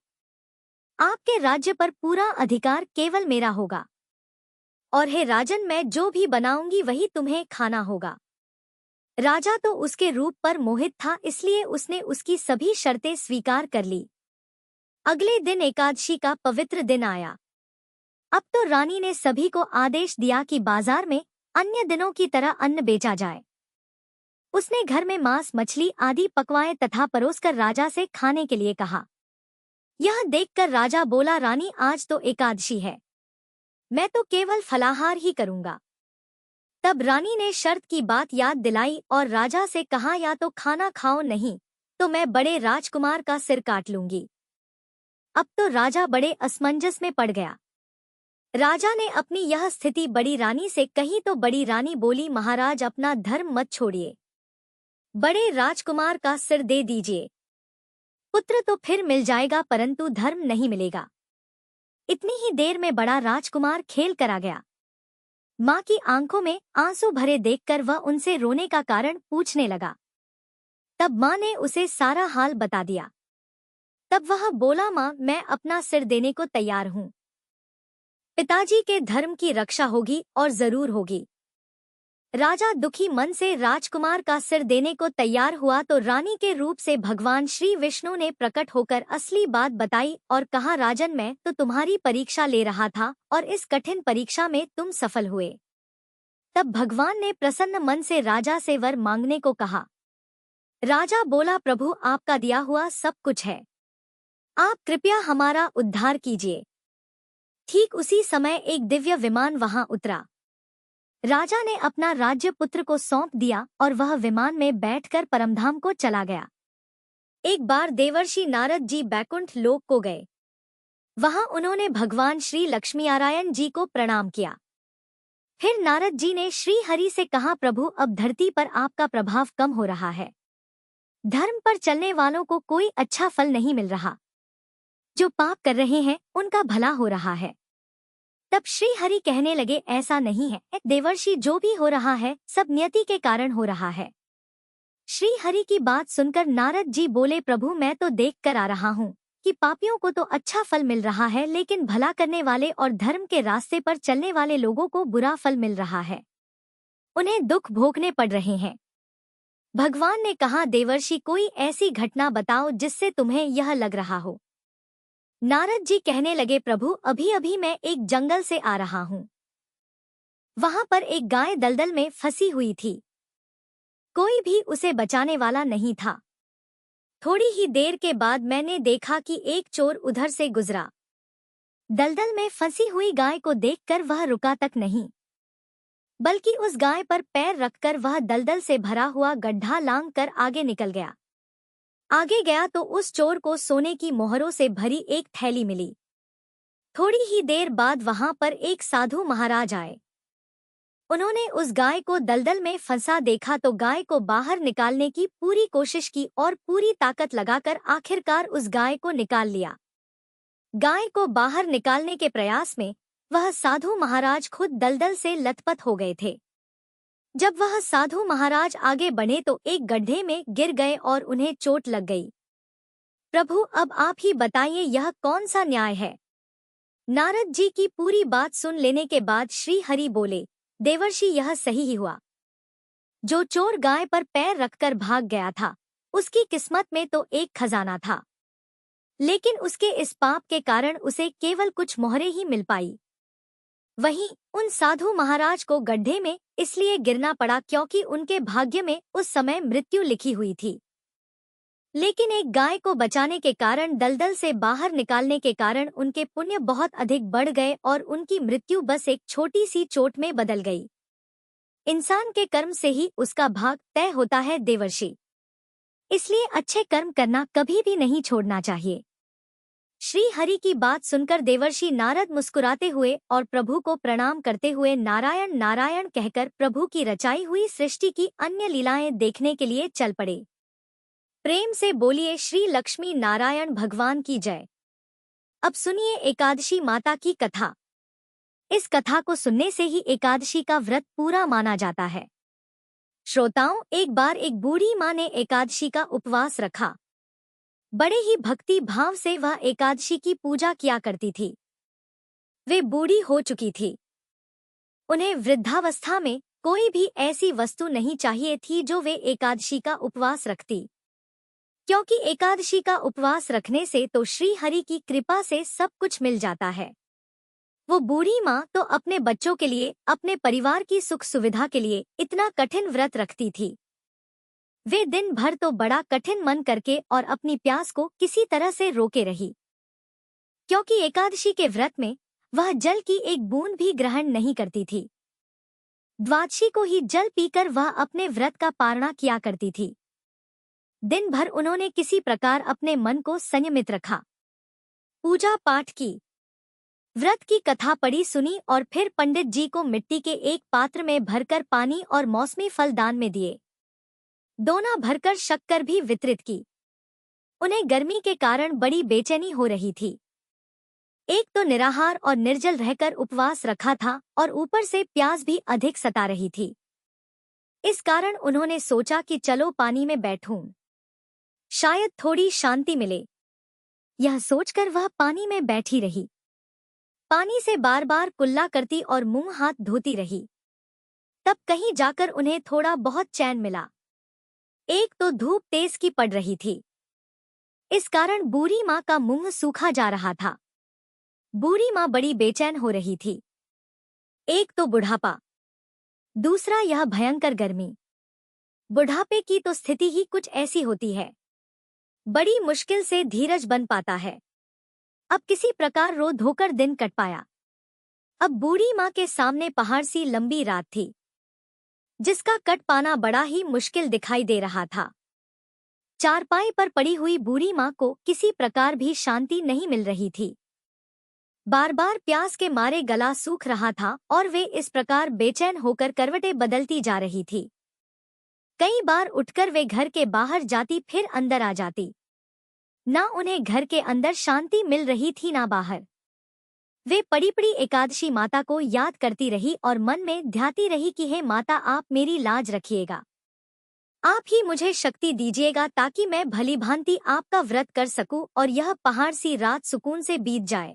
आपके राज्य पर पूरा अधिकार केवल मेरा होगा। और हे राजन, मैं जो भी बनाऊंगी वही तुम्हें खाना होगा। राजा तो उसके रूप पर मोहित था, इसलिए उसने उसकी सभी शर्तें स्वीकार कर ली। अगले दिन एकादशी का पवित्र दिन आया। अब तो रानी ने सभी को आदेश दिया कि बाजार में अन्य दिनों की तरह अन्न बेचा जाए। उसने घर में मांस, मछली आदि पकवाए तथा परोसकर राजा से खाने के लिए कहा। यह देखकर राजा बोला, रानी, आज तो एकादशी है, मैं तो केवल फलाहार ही करूंगा। तब रानी ने शर्त की बात याद दिलाई और राजा से कहा, या तो खाना खाओ, नहीं तो मैं बड़े राजकुमार का सिर काट लूंगी। अब तो राजा बड़े असमंजस में पड़ गया। राजा ने अपनी यह स्थिति बड़ी रानी से कही तो बड़ी रानी बोली, महाराज, अपना धर्म मत छोड़िए, बड़े राजकुमार का सिर दे दीजिए। पुत्र तो फिर मिल जाएगा, परंतु धर्म नहीं मिलेगा। इतनी ही देर में बड़ा राजकुमार खेल कर आ गया। माँ की आंखों में आंसू भरे देखकर वह उनसे रोने का कारण पूछने लगा। तब माँ ने उसे सारा हाल बता दिया। तब वह बोला, माँ, मैं अपना सिर देने को तैयार हूँ। पिताजी के धर्म की रक्षा होगी और जरूर होगी। राजा दुखी मन से राजकुमार का सिर देने को तैयार हुआ तो रानी के रूप से भगवान श्री विष्णु ने प्रकट होकर असली बात बताई और कहा, राजन, मैं तो तुम्हारी परीक्षा ले रहा था और इस कठिन परीक्षा में तुम सफल हुए। तब भगवान ने प्रसन्न मन से राजा से वर मांगने को कहा। राजा बोला, प्रभु, आपका दिया हुआ सब कुछ है, आप कृपया हमारा उद्धार कीजिए। ठीक उसी समय एक दिव्य विमान वहां उतरा। राजा ने अपना राज्य पुत्र को सौंप दिया और वह विमान में बैठकर परमधाम को चला गया। एक बार देवर्षि नारद जी बैकुंठ लोक को गए। वहां उन्होंने भगवान श्री लक्ष्मीनारायण जी को प्रणाम किया। फिर नारद जी ने श्री हरि से कहा, प्रभु, अब धरती पर आपका प्रभाव कम हो रहा है। धर्म पर चलने वालों को कोई अच्छा फल नहीं मिल रहा। जो पाप कर रहे हैं उनका भला हो रहा है। तब श्री हरि कहने लगे, ऐसा नहीं है देवर्षि, जो भी हो रहा है सब नियति के कारण हो रहा है। श्री हरि की बात सुनकर नारद जी बोले, प्रभु, मैं तो देख कर आ रहा हूँ कि पापियों को तो अच्छा फल मिल रहा है, लेकिन भला करने वाले और धर्म के रास्ते पर चलने वाले लोगों को बुरा फल मिल रहा है। उन्हें दुख भोगने पड़ रहे हैं। भगवान ने कहा, देवर्षि, कोई ऐसी घटना बताओ जिससे तुम्हें यह लग रहा हो। नारद जी कहने लगे, प्रभु अभी अभी मैं एक जंगल से आ रहा हूँ। वहां पर एक गाय दलदल में फंसी हुई थी। कोई भी उसे बचाने वाला नहीं था। थोड़ी ही देर के बाद मैंने देखा कि एक चोर उधर से गुजरा। दलदल में फंसी हुई गाय को देखकर वह रुका तक नहीं, बल्कि उस गाय पर पैर रखकर वह दलदल से भरा हुआ गड्ढा लांघ कर आगे निकल गया। आगे गया तो उस चोर को सोने की मोहरों से भरी एक थैली मिली। थोड़ी ही देर बाद वहां पर एक साधु महाराज आए। उन्होंने उस गाय को दलदल में फंसा देखा तो गाय को बाहर निकालने की पूरी कोशिश की और पूरी ताकत लगाकर आखिरकार उस गाय को निकाल लिया। गाय को बाहर निकालने के प्रयास में वह साधु महाराज खुद दलदल से लथपथ हो गए थे। जब वह साधु महाराज आगे बढ़े तो एक गड्ढे में गिर गए और उन्हें चोट लग गई। प्रभु अब आप ही बताइए यह कौन सा न्याय है। नारद जी की पूरी बात सुन लेने के बाद श्री हरि बोले, देवर्षि यह सही ही हुआ। जो चोर गाय पर पैर रखकर भाग गया था उसकी किस्मत में तो एक खजाना था, लेकिन उसके इस पाप के कारण उसे केवल कुछ मोहरें ही मिल पाई। वहीं उन साधु महाराज को गड्ढे में इसलिए गिरना पड़ा क्योंकि उनके भाग्य में उस समय मृत्यु लिखी हुई थी। लेकिन एक गाय को बचाने के कारण, दलदल से बाहर निकालने के कारण उनके पुण्य बहुत अधिक बढ़ गए और उनकी मृत्यु बस एक छोटी सी चोट में बदल गई। इंसान के कर्म से ही उसका भाग तय होता है देवर्षि, इसलिए अच्छे कर्म करना कभी भी नहीं छोड़ना चाहिए। श्री हरि की बात सुनकर देवर्षि नारद मुस्कुराते हुए और प्रभु को प्रणाम करते हुए नारायण नारायण कहकर प्रभु की रचाई हुई सृष्टि की अन्य लीलाएं देखने के लिए चल पड़े। प्रेम से बोलिए श्री लक्ष्मी नारायण भगवान की जय। अब सुनिए एकादशी माता की कथा। इस कथा को सुनने से ही एकादशी का व्रत पूरा माना जाता है। श्रोताओं, एक बार एक बूढ़ी माँ ने एकादशी का उपवास रखा। बड़े ही भक्ति भाव से वह एकादशी की पूजा किया करती थी। वे बूढ़ी हो चुकी थी। उन्हें वृद्धावस्था में कोई भी ऐसी वस्तु नहीं चाहिए थी जो वे एकादशी का उपवास रखती, क्योंकि एकादशी का उपवास रखने से तो श्री हरि की कृपा से सब कुछ मिल जाता है। वो बूढ़ी माँ तो अपने बच्चों के लिए, अपने परिवार की सुख सुविधा के लिए इतना कठिन व्रत रखती थी। वे दिन भर तो बड़ा कठिन मन करके और अपनी प्यास को किसी तरह से रोके रही, क्योंकि एकादशी के व्रत में वह जल की एक बूंद भी ग्रहण नहीं करती थी। द्वादशी को ही जल पीकर वह अपने व्रत का पारणा किया करती थी। दिन भर उन्होंने किसी प्रकार अपने मन को संयमित रखा, पूजा पाठ की, व्रत की कथा पढ़ी सुनी और फिर पंडित जी को मिट्टी के एक पात्र में भरकर पानी और मौसमी फल दान में दिए। दोना भरकर शक्कर भी वितरित की। उन्हें गर्मी के कारण बड़ी बेचैनी हो रही थी। एक तो निराहार और निर्जल रहकर उपवास रखा था और ऊपर से प्यास भी अधिक सता रही थी। इस कारण उन्होंने सोचा कि चलो पानी में बैठूं, शायद थोड़ी शांति मिले। यह सोचकर वह पानी में बैठी रही। पानी से बार बार कुल्ला करती और मुंह हाथ धोती रही। तब कहीं जाकर उन्हें थोड़ा बहुत चैन मिला। एक तो धूप तेज की पड़ रही थी, इस कारण बूढ़ी माँ का मुंह सूखा जा रहा था। बूढ़ी माँ बड़ी बेचैन हो रही थी। एक तो बुढ़ापा, दूसरा यह भयंकर गर्मी। बुढ़ापे की तो स्थिति ही कुछ ऐसी होती है, बड़ी मुश्किल से धीरज बन पाता है। अब किसी प्रकार रो धोकर दिन कट पाया। अब बूढ़ी माँ के सामने पहाड़ सी लंबी रात थी, जिसका कट पाना बड़ा ही मुश्किल दिखाई दे रहा था। चारपाई पर पड़ी हुई बूढ़ी माँ को किसी प्रकार भी शांति नहीं मिल रही थी। बार बार प्यास के मारे गला सूख रहा था और वे इस प्रकार बेचैन होकर करवटें बदलती जा रही थी। कई बार उठकर वे घर के बाहर जाती फिर अंदर आ जाती। ना उन्हें घर के अंदर शांति मिल रही थी ना बाहर। वे पड़ी पड़ी एकादशी माता को याद करती रही और मन में ध्याती रही कि हे माता, आप मेरी लाज रखिएगा, आप ही मुझे शक्ति दीजिएगा ताकि मैं भली भांति आपका व्रत कर सकूं और यह पहाड़ सी रात सुकून से बीत जाए।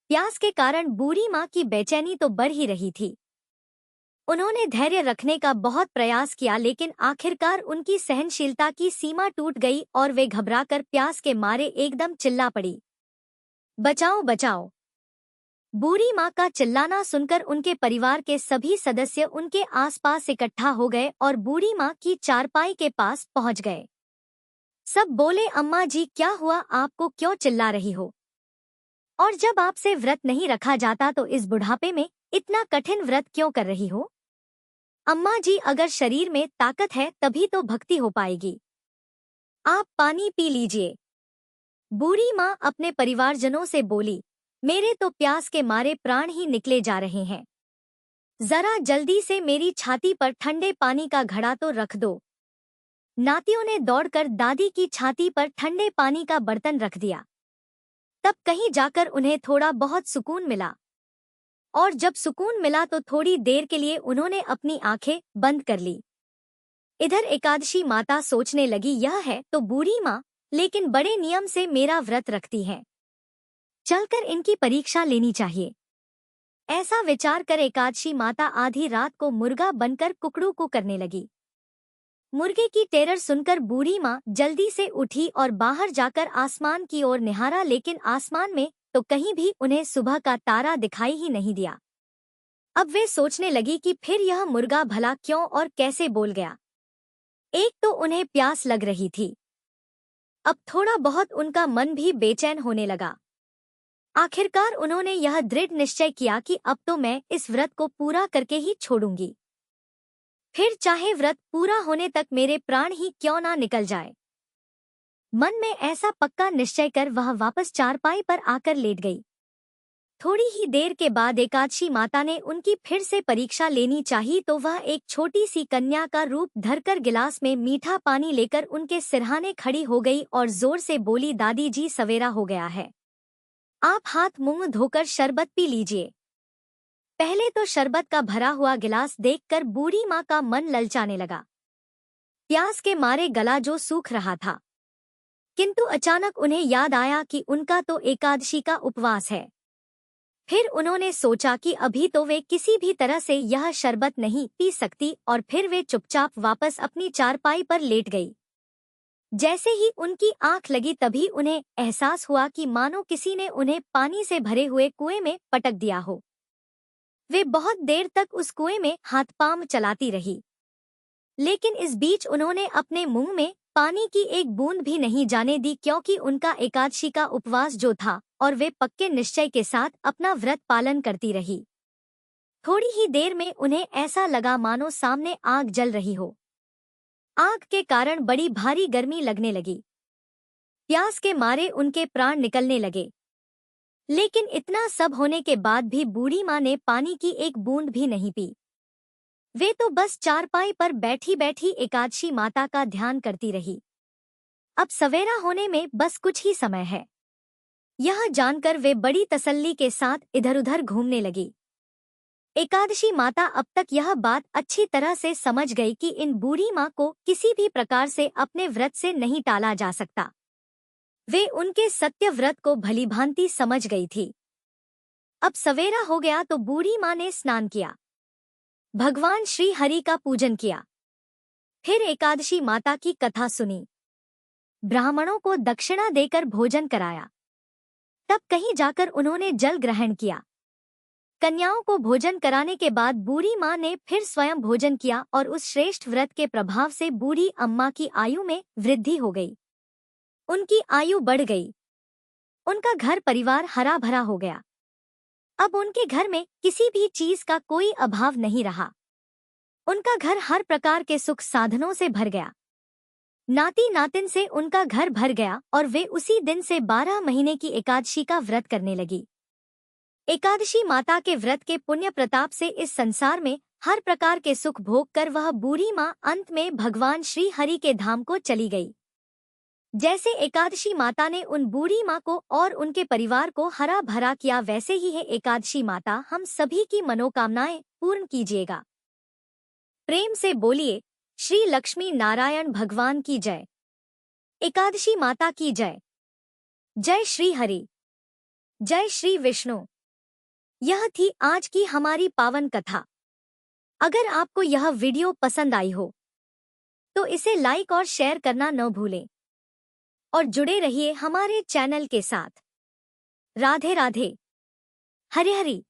प्यास के कारण बूढ़ी माँ की बेचैनी तो बढ़ ही रही थी। उन्होंने धैर्य रखने का बहुत प्रयास किया, लेकिन आखिरकार उनकी सहनशीलता की सीमा टूट गई और वे घबराकर प्यास के मारे एकदम चिल्ला पड़ी। बचाओ बचाओ। बूढ़ी माँ का चिल्लाना सुनकर उनके परिवार के सभी सदस्य उनके आसपास इकट्ठा हो गए और बूढ़ी माँ की चारपाई के पास पहुंच गए। सब बोले, अम्मा जी क्या हुआ, आपको क्यों चिल्ला रही हो? और जब आपसे व्रत नहीं रखा जाता तो इस बुढ़ापे में इतना कठिन व्रत क्यों कर रही हो? अम्मा जी, अगर शरीर में ताकत है तभी तो भक्ति हो पाएगी। आप पानी पी लीजिए। बूढ़ी माँ अपने परिवारजनों से बोली, मेरे तो प्यास के मारे प्राण ही निकले जा रहे हैं। जरा जल्दी से मेरी छाती पर ठंडे पानी का घड़ा तो रख दो। नातियों ने दौड़कर दादी की छाती पर ठंडे पानी का बर्तन रख दिया। तब कहीं जाकर उन्हें थोड़ा बहुत सुकून मिला। और जब सुकून मिला तो थोड़ी देर के लिए उन्होंने अपनी आंखें बंद कर ली। इधर एकादशी माता सोचने लगी, यह है तो बूढ़ी माँ, लेकिन बड़े नियम से मेरा व्रत रखती है, चलकर इनकी परीक्षा लेनी चाहिए। ऐसा विचार कर एकादशी माता आधी रात को मुर्गा बनकर कुकड़ू को करने लगी। मुर्गे की टेरर सुनकर बूढ़ी माँ जल्दी से उठी और बाहर जाकर आसमान की ओर निहारा, लेकिन आसमान में तो कहीं भी उन्हें सुबह का तारा दिखाई ही नहीं दिया। अब वे सोचने लगी कि फिर यह मुर्गा भला क्यों और कैसे बोल गया। एक तो उन्हें प्यास लग रही थी, अब थोड़ा बहुत उनका मन भी बेचैन होने लगा। आखिरकार उन्होंने यह दृढ़ निश्चय किया कि अब तो मैं इस व्रत को पूरा करके ही छोड़ूंगी, फिर चाहे व्रत पूरा होने तक मेरे प्राण ही क्यों ना निकल जाए। मन में ऐसा पक्का निश्चय कर वह वापस चारपाई पर आकर लेट गई। थोड़ी ही देर के बाद एकादशी माता ने उनकी फिर से परीक्षा लेनी चाहिए तो वह एक छोटी सी कन्या का रूप धरकर गिलास में मीठा पानी लेकर उनके सिरहाने खड़ी हो गई और जोर से बोली, दादी जी सवेरा हो गया है, आप हाथ मुंह धोकर शरबत पी लीजिए। पहले तो शरबत का भरा हुआ गिलास देखकर बूढ़ी माँ का मन ललचाने लगा। प्यास के मारे गला जो सूख रहा था, किंतु अचानक उन्हें याद आया कि उनका तो एकादशी का उपवास है। फिर उन्होंने सोचा कि अभी तो वे किसी भी तरह से यह शरबत नहीं पी सकती और फिर वे चुपचाप वापस अपनी चारपाई पर लेट गई। जैसे ही उनकी आंख लगी तभी उन्हें एहसास हुआ कि मानो किसी ने उन्हें पानी से भरे हुए कुएं में पटक दिया हो। वे बहुत देर तक उस कुएं में हाथ पांव चलाती रही, लेकिन इस बीच उन्होंने अपने मुंह में पानी की एक बूंद भी नहीं जाने दी, क्योंकि उनका एकादशी का उपवास जो था और वे पक्के निश्चय के साथ अपना व्रत पालन करती रही। थोड़ी ही देर में उन्हें ऐसा लगा मानो सामने आग जल रही हो। आग के कारण बड़ी भारी गर्मी लगने लगी। प्यास के मारे उनके प्राण निकलने लगे, लेकिन इतना सब होने के बाद भी बूढ़ी माँ ने पानी की एक बूंद भी नहीं पी। वे तो बस चारपाई पर बैठी बैठी एकादशी माता का ध्यान करती रही। अब सवेरा होने में बस कुछ ही समय है, यह जानकर वे बड़ी तसल्ली के साथ इधर-उधर घूमने लगी। एकादशी माता अब तक यह बात अच्छी तरह से समझ गई कि इन बूढ़ी माँ को किसी भी प्रकार से अपने व्रत से नहीं टाला जा सकता। वे उनके सत्य व्रत को भलीभांति समझ गई थी। अब सवेरा हो गया तो बूढ़ी माँ ने स्नान किया, भगवान श्री हरि का पूजन किया, फिर एकादशी माता की कथा सुनी, ब्राह्मणों को दक्षिणा देकर भोजन कराया। तब कहीं जाकर उन्होंने जल ग्रहण किया। कन्याओं को भोजन कराने के बाद बूढ़ी माँ ने फिर स्वयं भोजन किया और उस श्रेष्ठ व्रत के प्रभाव से बूढ़ी अम्मा की आयु में वृद्धि हो गई। उनकी आयु बढ़ गई, उनका घर परिवार हरा भरा हो गया। अब उनके घर में किसी भी चीज का कोई अभाव नहीं रहा। उनका घर हर प्रकार के सुख साधनों से भर गया। नाती नातिन से उनका घर भर गया और वे उसी दिन से 12 महीने की एकादशी का व्रत करने लगी। एकादशी माता के व्रत के पुण्य प्रताप से इस संसार में हर प्रकार के सुख भोग कर वह बूढ़ी माँ अंत में भगवान श्री हरि के धाम को चली गई। जैसे एकादशी माता ने उन बूढ़ी माँ को और उनके परिवार को हरा भरा किया, वैसे ही है एकादशी माता हम सभी की मनोकामनाएं पूर्ण कीजिएगा। प्रेम से बोलिए, श्री लक्ष्मी नारायण भगवान की जय, एकादशी माता की जय। जय श्री हरि, जय श्री विष्णु। यह थी आज की हमारी पावन कथा। अगर आपको यह वीडियो पसंद आई हो तो इसे लाइक और शेयर करना न भूलें और जुड़े रहिए हमारे चैनल के साथ। राधे राधे। हरे हरि।